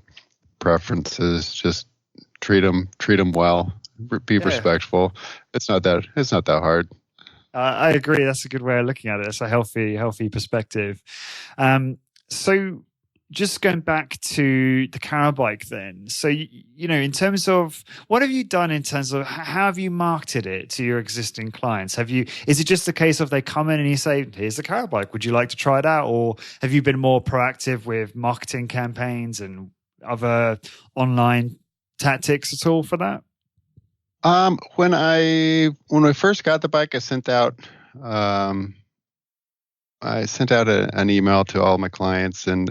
preferences. Just treat them well. Be respectful. It's not that hard. I agree. That's a good way of looking at it. It's a healthy perspective. So just going back to the CAR.O.L bike then. So, in terms of what have you done in terms of how have you marketed it to your existing clients? Is it just a case of they come in and you say, here's the CAR.O.L bike, would you like to try it out? Or have you been more proactive with marketing campaigns and other online tactics at all for that? When I first got the bike, I sent out an email to all my clients and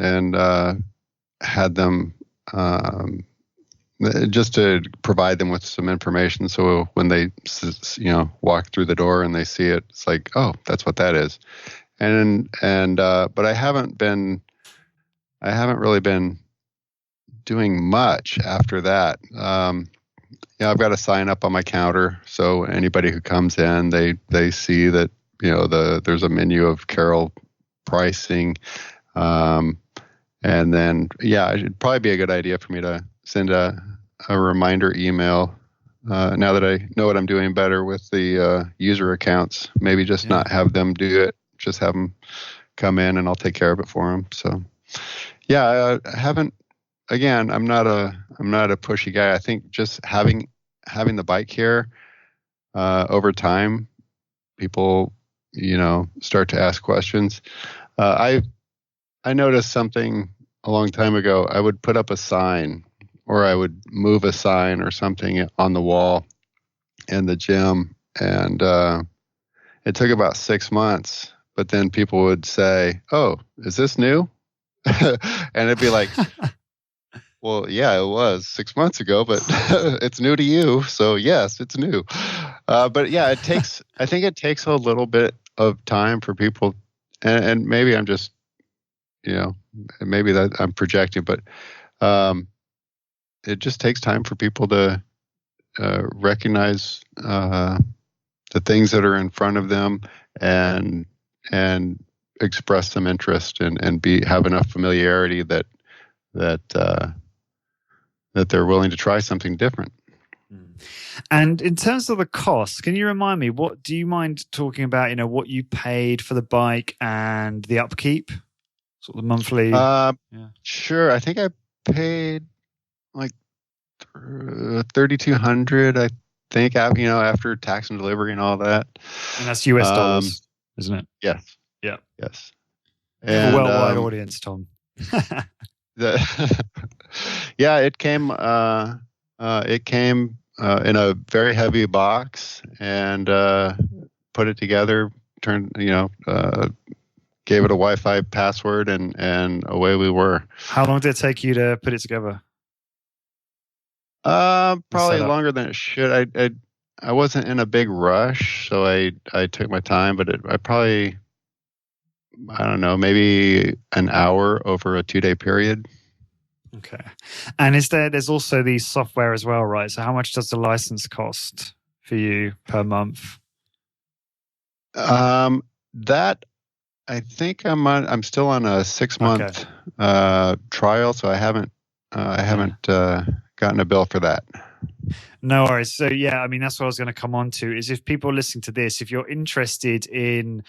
had them just to provide them with some information. So when they walk through the door and they see it, it's like, oh, that's what that is. But I haven't really been doing much after that. I've got a sign up on my counter, so anybody who comes in, they see that there's a menu of CAR.O.L pricing, and then it'd probably be a good idea for me to send a reminder email. Now that I know what I'm doing better with the user accounts, maybe just not have them do it, just have them come in and I'll take care of it for them. So, I haven't. Again, I'm not a pushy guy. I think just having the bike here, over time, people start to ask questions. I noticed something a long time ago. I would put up a sign, or I would move a sign or something on the wall in the gym, and it took about 6 months. But then people would say, "Oh, is this new?" And it'd be like, "Well, yeah, it was 6 months ago, but it's new to you, so yes, it's new." But yeah, I think it takes a little bit of time for people, and maybe I'm just, maybe that I'm projecting, but it just takes time for people to recognize the things that are in front of them and express some interest and have enough familiarity that they're willing to try something different. And in terms of the cost, can you remind me, what do you mind talking about, what you paid for the bike and the upkeep, sort of the monthly? Sure. I think I paid like $3,200, I think, after tax and delivery and all that. And that's US dollars, isn't it? Yes. Yeah. Yes. And a worldwide audience, Thom. It came in a very heavy box, and put it together, gave it a Wi-Fi password, and away we were. How long did it take you to put it together? Probably longer than it should. I wasn't in a big rush, so I took my time, but I don't know, maybe an hour over a 2-day period. Okay. And there's also the software as well, right? So how much does the license cost for you per month? That, I think I'm still on a 6-month trial, so I haven't gotten a bill for that. No worries. So that's what I was going to come on to, is if people listening to this, if you're interested in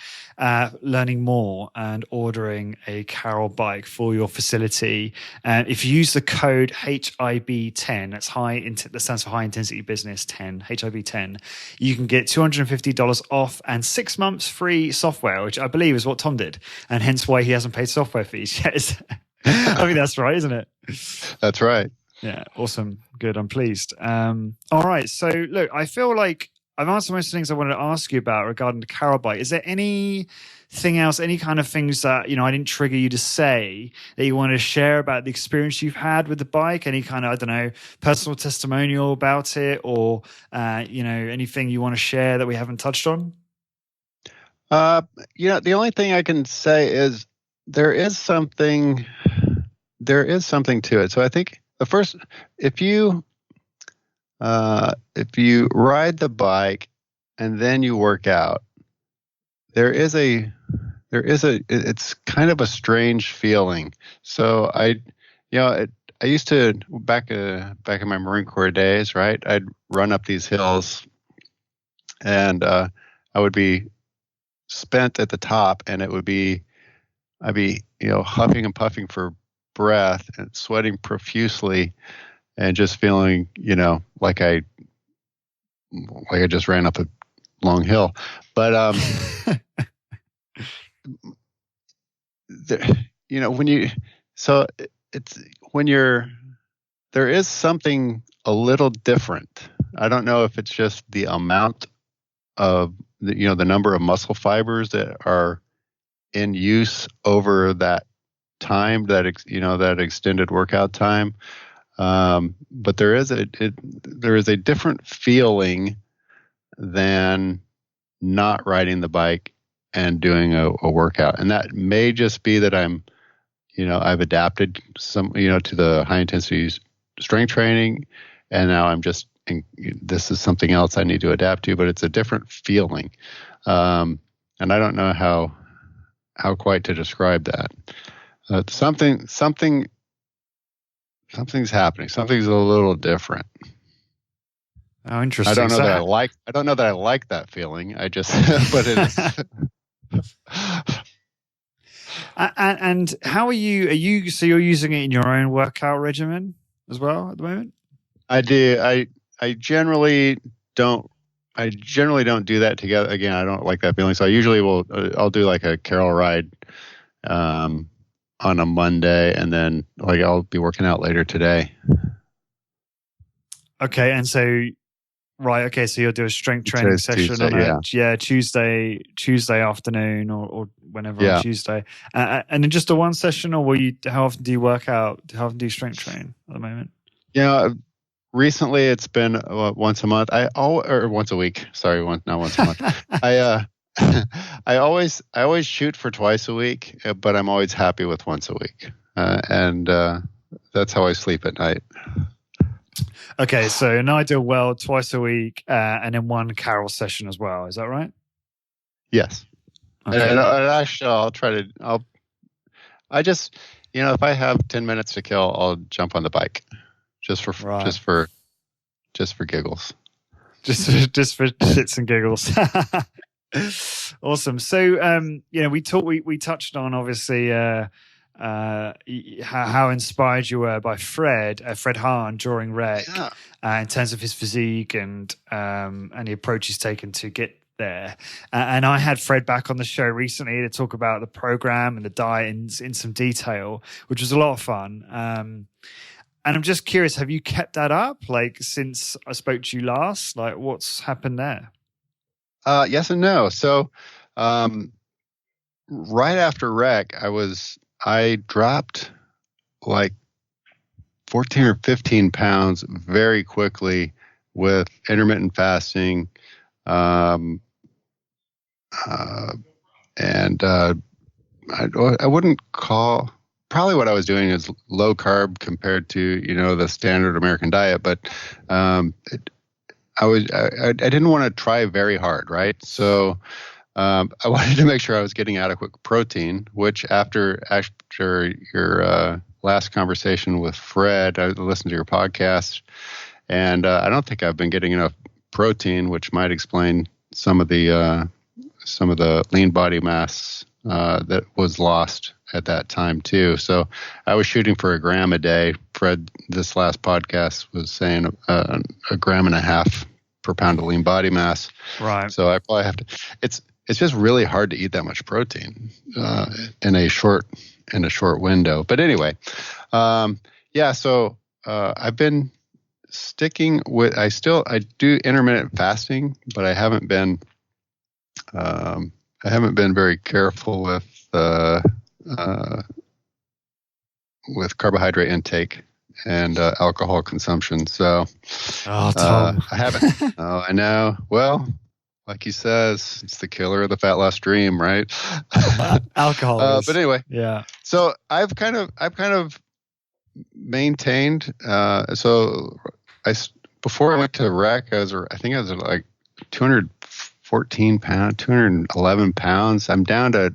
learning more and ordering a CAR.O.L bike for your facility, if you use the code HIB10, that stands for High Intensity Business 10, HIB10, you can get $250 off and 6 months free software, which I believe is what Thom did, and hence why he hasn't paid software fees yet. I think that's right, isn't it? That's right. Yeah, awesome. Good. I'm pleased. All right. So, look, I feel like I've answered most of the things I wanted to ask you about regarding the CAR.O.L bike. Is there anything else, any kind of things that, I didn't trigger you to say that you want to share about the experience you've had with the bike? Any kind of, I don't know, personal testimonial about it, or, anything you want to share that we haven't touched on? The only thing I can say is there is something to it. So I think the first, if you ride the bike and then you work out, it's kind of a strange feeling. So I used to, back in my Marine Corps days, right? I'd run up these hills, and I would be spent at the top, and I'd be huffing and puffing for breath and sweating profusely, and just feeling like I just ran up a long hill. But there is something a little different. I don't know if it's just the amount of the number of muscle fibers that are in use over that time, that extended workout time, but there is a different feeling than not riding the bike and doing a workout, and that may just be that I'm I've adapted some, to the high intensity strength training, and now this is something else I need to adapt to, but it's a different feeling. And I don't know how quite to describe that. Something's happening. Something's a little different. Oh, interesting. I don't know that I like that feeling. I just, but it is. And how are you? So you're using it in your own workout regimen as well at the moment? I do. I generally don't. Do that together. Again, I don't like that feeling. So I usually I'll do like a CAR.O.L ride on a Monday, and then like I'll be working out later today. Okay, and so right. Okay, so you'll do a strength training session Tuesday, on Tuesday afternoon or whenever on Tuesday, and then just a one session, or how often do you work out? How often do you strength train at the moment? Recently it's been once a month. Or once a week. Sorry, not once a month. I always shoot for twice a week, but I'm always happy with once a week, and that's how I sleep at night. Okay, so an ideal world twice a week, and then one CAR.O.L session as well. Is that right? Yes. Okay. And actually, I'll try to. I just, if I have 10 minutes to kill, I'll jump on the bike, just for giggles. Just for shits and giggles. Awesome. So, we touched on obviously how inspired you were by Fred Hahn during Rec, in terms of his physique and the approach he's taken to get there. And I had Fred back on the show recently to talk about the program and the diet in some detail, which was a lot of fun. And I'm just curious, have you kept that up like since I spoke to you last? Like, what's happened there? Yes and no. So right after Rec, I dropped like 14 or 15 pounds very quickly with intermittent fasting. And I wouldn't call, probably what I was doing is low carb compared to, the standard American diet, but I didn't want to try very hard, right? So I wanted to make sure I was getting adequate protein, which after your last conversation with Fred, I listened to your podcast, and I don't think I've been getting enough protein, which might explain some of the lean body mass that was lost at that time too. So I was shooting for 1 gram a day. Fred, this last podcast, was saying 1.5 grams per pound of lean body mass. Right. So I probably have to. It's just really hard to eat that much protein in a short window. But anyway, So I've been sticking with. I do intermittent fasting, but I haven't been very careful with carbohydrate intake and alcohol consumption. So, Thom. I haven't. Oh, I know. Well, like he says, it's the killer of the fat loss dream, right? Alcohol. But anyway, yeah. So I've kind of maintained. Before I went to Rec, I was like 214 pounds, 211 pounds. I'm down to.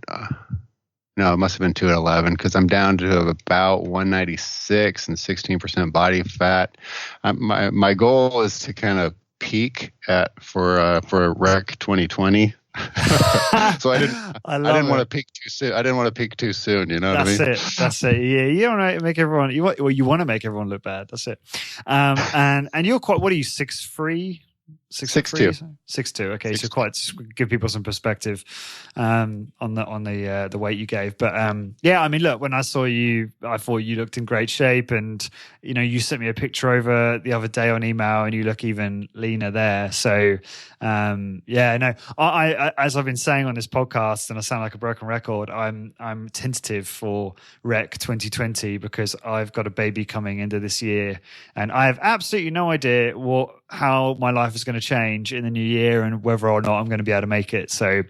No, it must have been 211 because I'm down to about 196 and 16% body fat. My goal is to kind of peak for Rec 2020. So I didn't want to peak too soon. I didn't want to peak too soon. You know what I mean? That's it. Yeah, you don't want to make everyone. You want to make everyone look bad. That's it. And you're quite. What are you? 6'3"? 6'2". 6'2". Okay, so quite give people some perspective on the weight you gave. But I mean, look, when I saw you, I thought you looked in great shape, and you sent me a picture over the other day on email, and you look even leaner there. So I as I've been saying on this podcast, and I sound like a broken record, I'm tentative for Rec 2020 because I've got a baby coming into this year, and I have absolutely no idea how my life is going to change in the new year and whether or not I'm going to be able to make it. So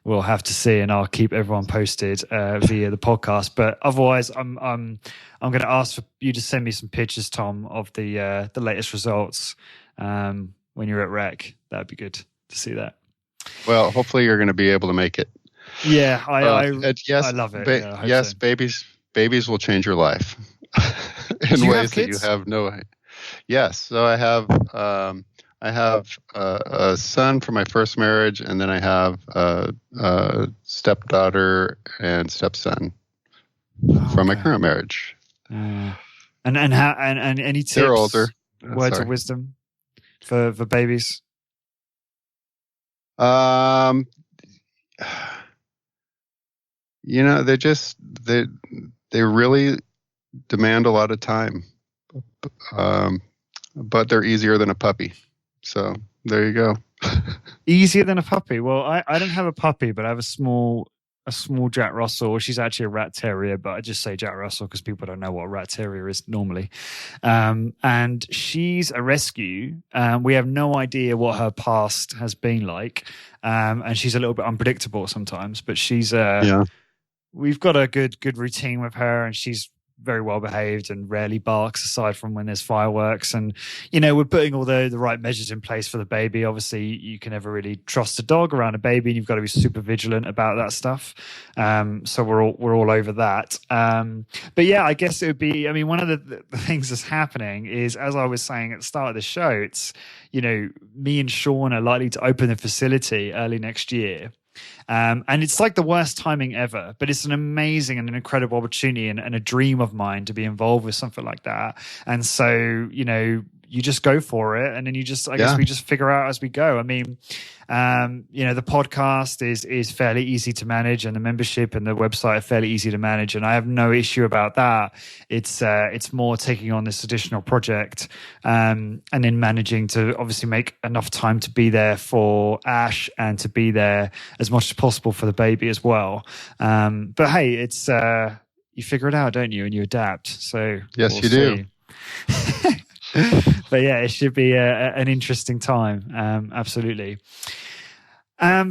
we'll have to see, and I'll keep everyone posted via the podcast. But otherwise, I'm going to ask for you to send me some pictures, Thom, of the latest results when you're at Rec. That'd be good to see that. Well, hopefully you're going to be able to make it. Yeah, I yes, love it. I yes, so. babies will change your life in ways that you have no. Yes, so I have a son from my first marriage, and then I have a stepdaughter and stepson from my current marriage. And any tips? They're older. Words of wisdom for babies. They really demand a lot of time, but they're easier than a puppy. So there you go. Easier than a puppy. Well, I don't have a puppy, but I have a small Jack Russell. She's actually a rat terrier, but I just say Jack Russell because people don't know what a rat terrier is normally. And she's a rescue. We have no idea what her past has been like. And she's a little bit unpredictable sometimes, but she's we've got a good routine with her, and she's very well behaved and rarely barks aside from when there's fireworks. And, we're putting all the right measures in place for the baby. Obviously, you can never really trust a dog around a baby, and you've got to be super vigilant about that stuff. So we're all over that. But yeah, I guess it would be, one of the things that's happening is, as I was saying at the start of the show, it's, me and Sean are likely to open the facility early next year. And it's like the worst timing ever, but it's an amazing and an incredible opportunity and a dream of mine to be involved with something like that. And so, you just go for it, and then I guess we just figure out as we go. The podcast is fairly easy to manage, and the membership and the website are fairly easy to manage, and I have no issue about that. It's more taking on this additional project, and then managing to obviously make enough time to be there for Ash and to be there as much as possible for the baby as well. But hey, it's you figure it out, don't you? And you adapt. So yes, you do. But yeah, it should be an interesting time. Absolutely.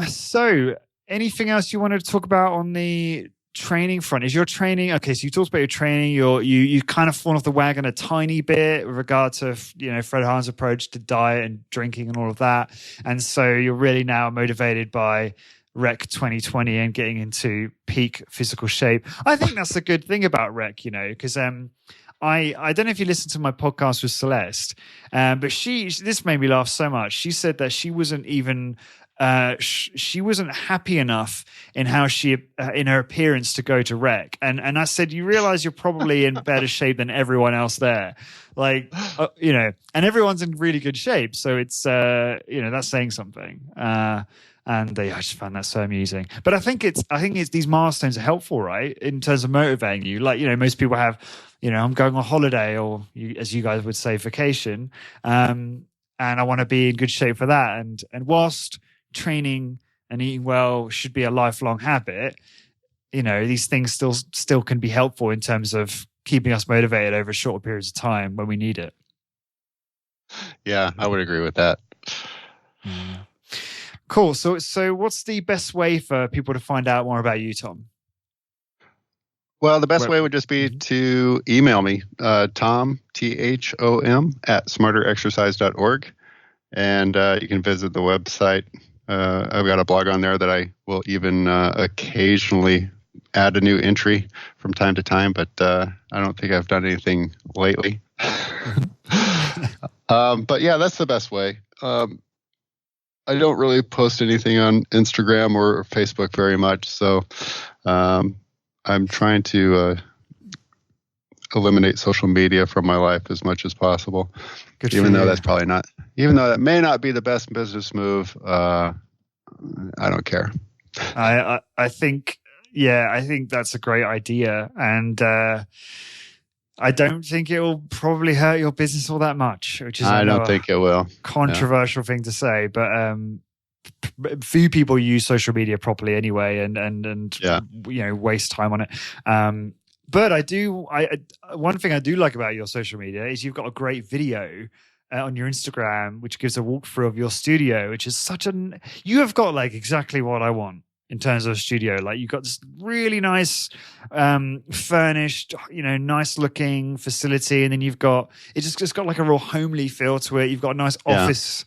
So anything else you wanted to talk about on the training front? Is your training okay? So you talked about your training. You kind of fallen off the wagon a tiny bit with regard to Fred Hahn's approach to diet and drinking and all of that, and so you're really now motivated by Rec 2020 and getting into peak physical shape. I think that's a good thing about Rec, because I don't know if you listened to my podcast with Celeste, but this made me laugh so much. She said that she wasn't even she wasn't happy enough in how in her appearance to go to Rec, and I said, you realize you're probably in better shape than everyone else there, and everyone's in really good shape, so it's that's saying something. And I just found that so amusing. But I think it's these milestones are helpful, right? In terms of motivating you. Most people have, I'm going on holiday, or as you guys would say, vacation. And I want to be in good shape for that. And whilst training and eating well should be a lifelong habit, these things still can be helpful in terms of keeping us motivated over short periods of time when we need it. Yeah, I would agree with that. Yeah. Cool. So what's the best way for people to find out more about you, Thom? Well, the best way would just be to email me, Thom, THOM, @smarterexercise.org. And you can visit the website. I've got a blog on there that I will even occasionally add a new entry from time to time, but I don't think I've done anything lately. But yeah, that's the best way. I don't really post anything on Instagram or Facebook very much, so I'm trying to eliminate social media from my life as much as possible. Even though that may not be the best business move, I don't care. I think that's a great idea, and I don't think it will probably hurt your business all that much, which is I don't think it will. Controversial thing to say, but few people use social media properly anyway, and waste time on it. But one thing I do like about your social media is you've got a great video on your Instagram, which gives a walkthrough of your studio, which is you have got exactly what I want. in terms of a studio. Like you've got this really nice, furnished, nice looking facility, and then you've got it's got like a real homely feel to it. You've got a nice office.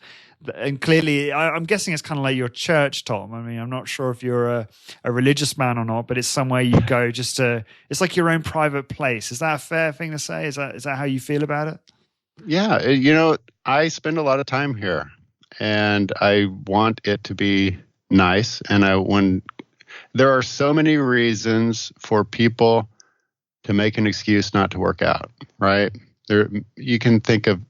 And clearly, I'm guessing it's kind of like your church, Thom. I mean, I'm not sure if you're a religious man or not, but it's somewhere you go it's like your own private place. Is that a fair thing to say? Is that how you feel about it? Yeah. I spend a lot of time here and I want it to be nice. And when there are so many reasons for people to make an excuse not to work out, right? You can think of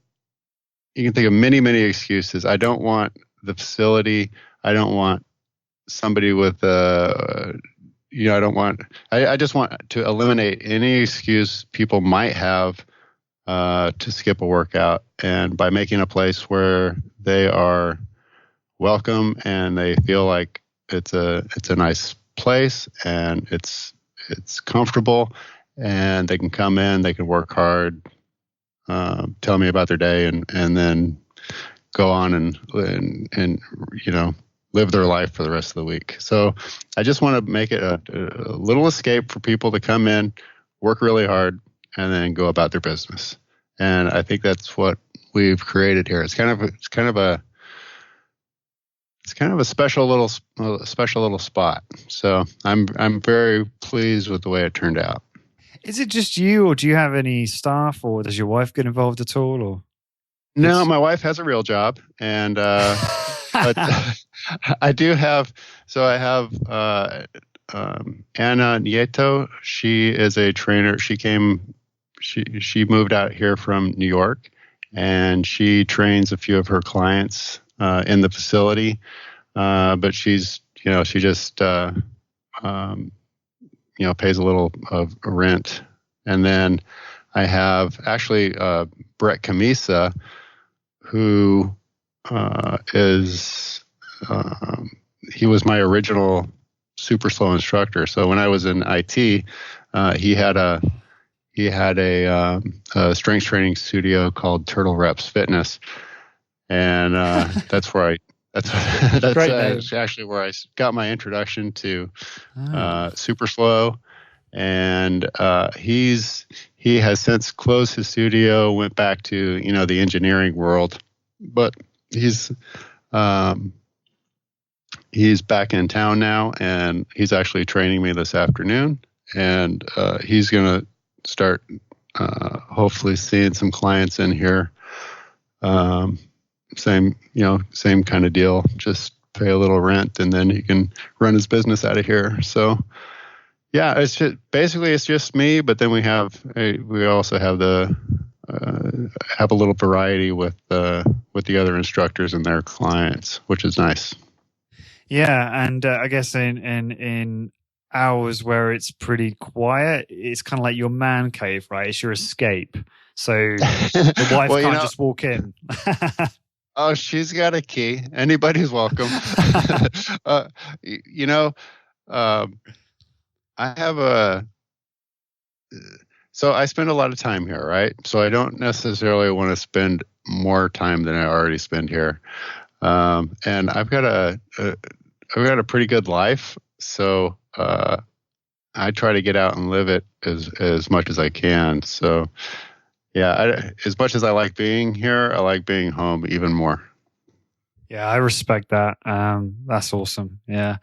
many, many excuses. I don't want the facility. I don't want somebody with I just want to eliminate any excuse people might have to skip a workout. And by making a place where they are welcome and they feel like it's a nice place and it's comfortable and they can come in, they can work hard, tell me about their day, and then go on and live their life for the rest of the week. So I just want to make it a little escape for people to come in, work really hard, and then go about their business. And I think that's what we've created here. It's kind of a special little spot. So I'm very pleased with the way it turned out. Is it just you, or do you have any staff, or does your wife get involved at all? Or no, my wife has a real job, and but I do have. So I have Anna Nieto. She is a trainer. She moved out here from New York, and she trains a few of her clients in the facility. But she just pays a little of rent. And then I have actually Brett Camisa, who he was my original super slow instructor. So when I was in IT, he had a strength training studio called Turtle Reps Fitness, and that's actually where I got my introduction to super slow. And he has since closed his studio, went back to the engineering world, but he's back in town now, and he's actually training me this afternoon, and he's going to start hopefully seeing some clients in here. Same kind of deal, just pay a little rent and then he can run his business out of here. So yeah, it's just me, but then we also have have a little variety with the other instructors and their clients, which is nice. Yeah, and I guess in hours where it's pretty quiet, it's kind of like your man cave, right? It's your escape. So the wife can't just walk in. Oh, she's got a key. Anybody's welcome. So I spend a lot of time here, right? So I don't necessarily want to spend more time than I already spend here. And I've got a pretty good life. So I try to get out and live it as much as I can. So yeah, as much as I like being here, I like being home even more. Yeah, I respect that. That's awesome. Yeah.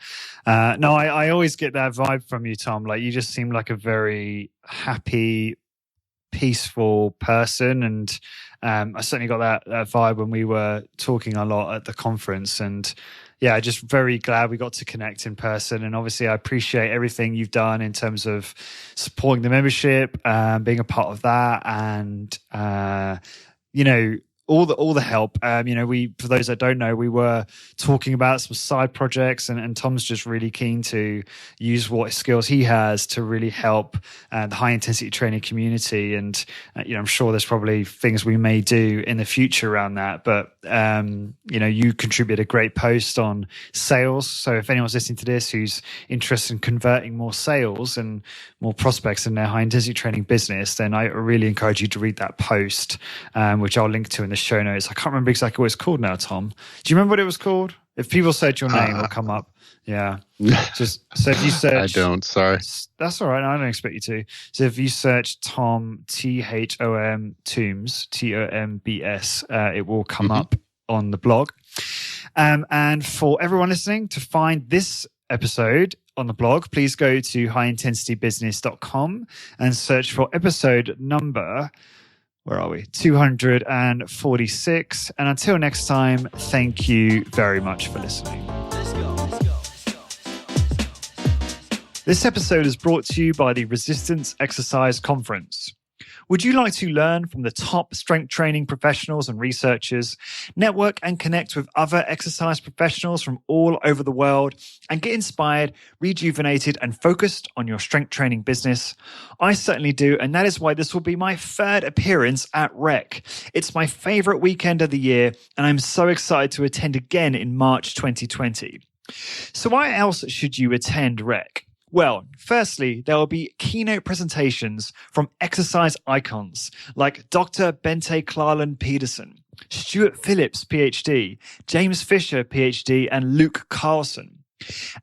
No, I always get that vibe from you, Thom. Like you just seem like a very happy, peaceful person. And I certainly got that vibe when we were talking a lot at the conference. And yeah, just very glad we got to connect in person. And obviously I appreciate everything you've done in terms of supporting the membership, being a part of that, and all the help. For those that don't know, we were talking about some side projects, and Thom's just really keen to use what skills he has to really help the high intensity training community. And I'm sure there's probably things we may do in the future around that. But you contribute a great post on sales. So if anyone's listening to this who's interested in converting more sales and more prospects in their high intensity training business, then I really encourage you to read that post, which I'll link to in the show notes. I can't remember exactly what it's called now, Thom. Do you remember what it was called? If people search your name, it'll come up. Yeah. Just so if you search, I don't. Sorry. That's all right. I don't expect you to. So if you search Thom, Thom, Tombs, Tombs, it will come up on the blog. And for everyone listening, to find this episode on the blog, please go to highintensitybusiness.com and search for episode number. Where are we? 246. And until next time, thank you very much for listening. This episode is brought to you by the Resistance Exercise Conference. Would you like to learn from the top strength training professionals and researchers, network and connect with other exercise professionals from all over the world, and get inspired, rejuvenated, and focused on your strength training business? I certainly do, and that is why this will be my third appearance at REC. It's my favorite weekend of the year, and I'm so excited to attend again in March 2020. So why else should you attend REC? Well, firstly, there will be keynote presentations from exercise icons like Dr. Bente Clarland-Pedersen, Stuart Phillips, PhD, James Fisher, PhD, and Luke Carlson.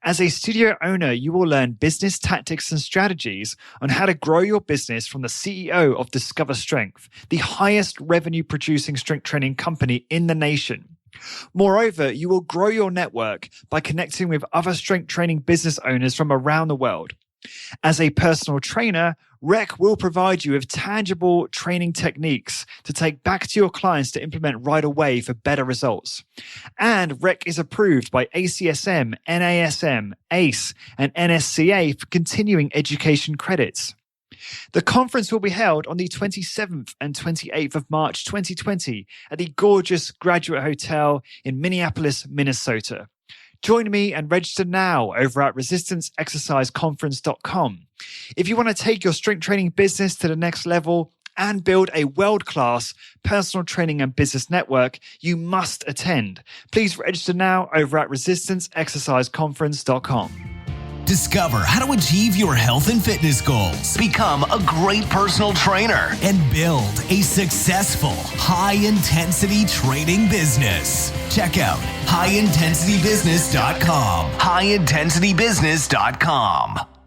As a studio owner, you will learn business tactics and strategies on how to grow your business from the CEO of Discover Strength, the highest revenue producing strength training company in the nation. Moreover, you will grow your network by connecting with other strength training business owners from around the world. As a personal trainer, REC will provide you with tangible training techniques to take back to your clients to implement right away for better results. And REC is approved by ACSM, NASM, ACE, and NSCA for continuing education credits. The conference will be held on the 27th and 28th of March 2020 at the gorgeous Graduate Hotel in Minneapolis, Minnesota. Join me and register now over at resistanceexerciseconference.com. If you want to take your strength training business to the next level and build a world-class personal training and business network, you must attend. Please register now over at resistanceexerciseconference.com. Discover how to achieve your health and fitness goals, become a great personal trainer, and build a successful, high-intensity training business. Check out highintensitybusiness.com. highintensitybusiness.com.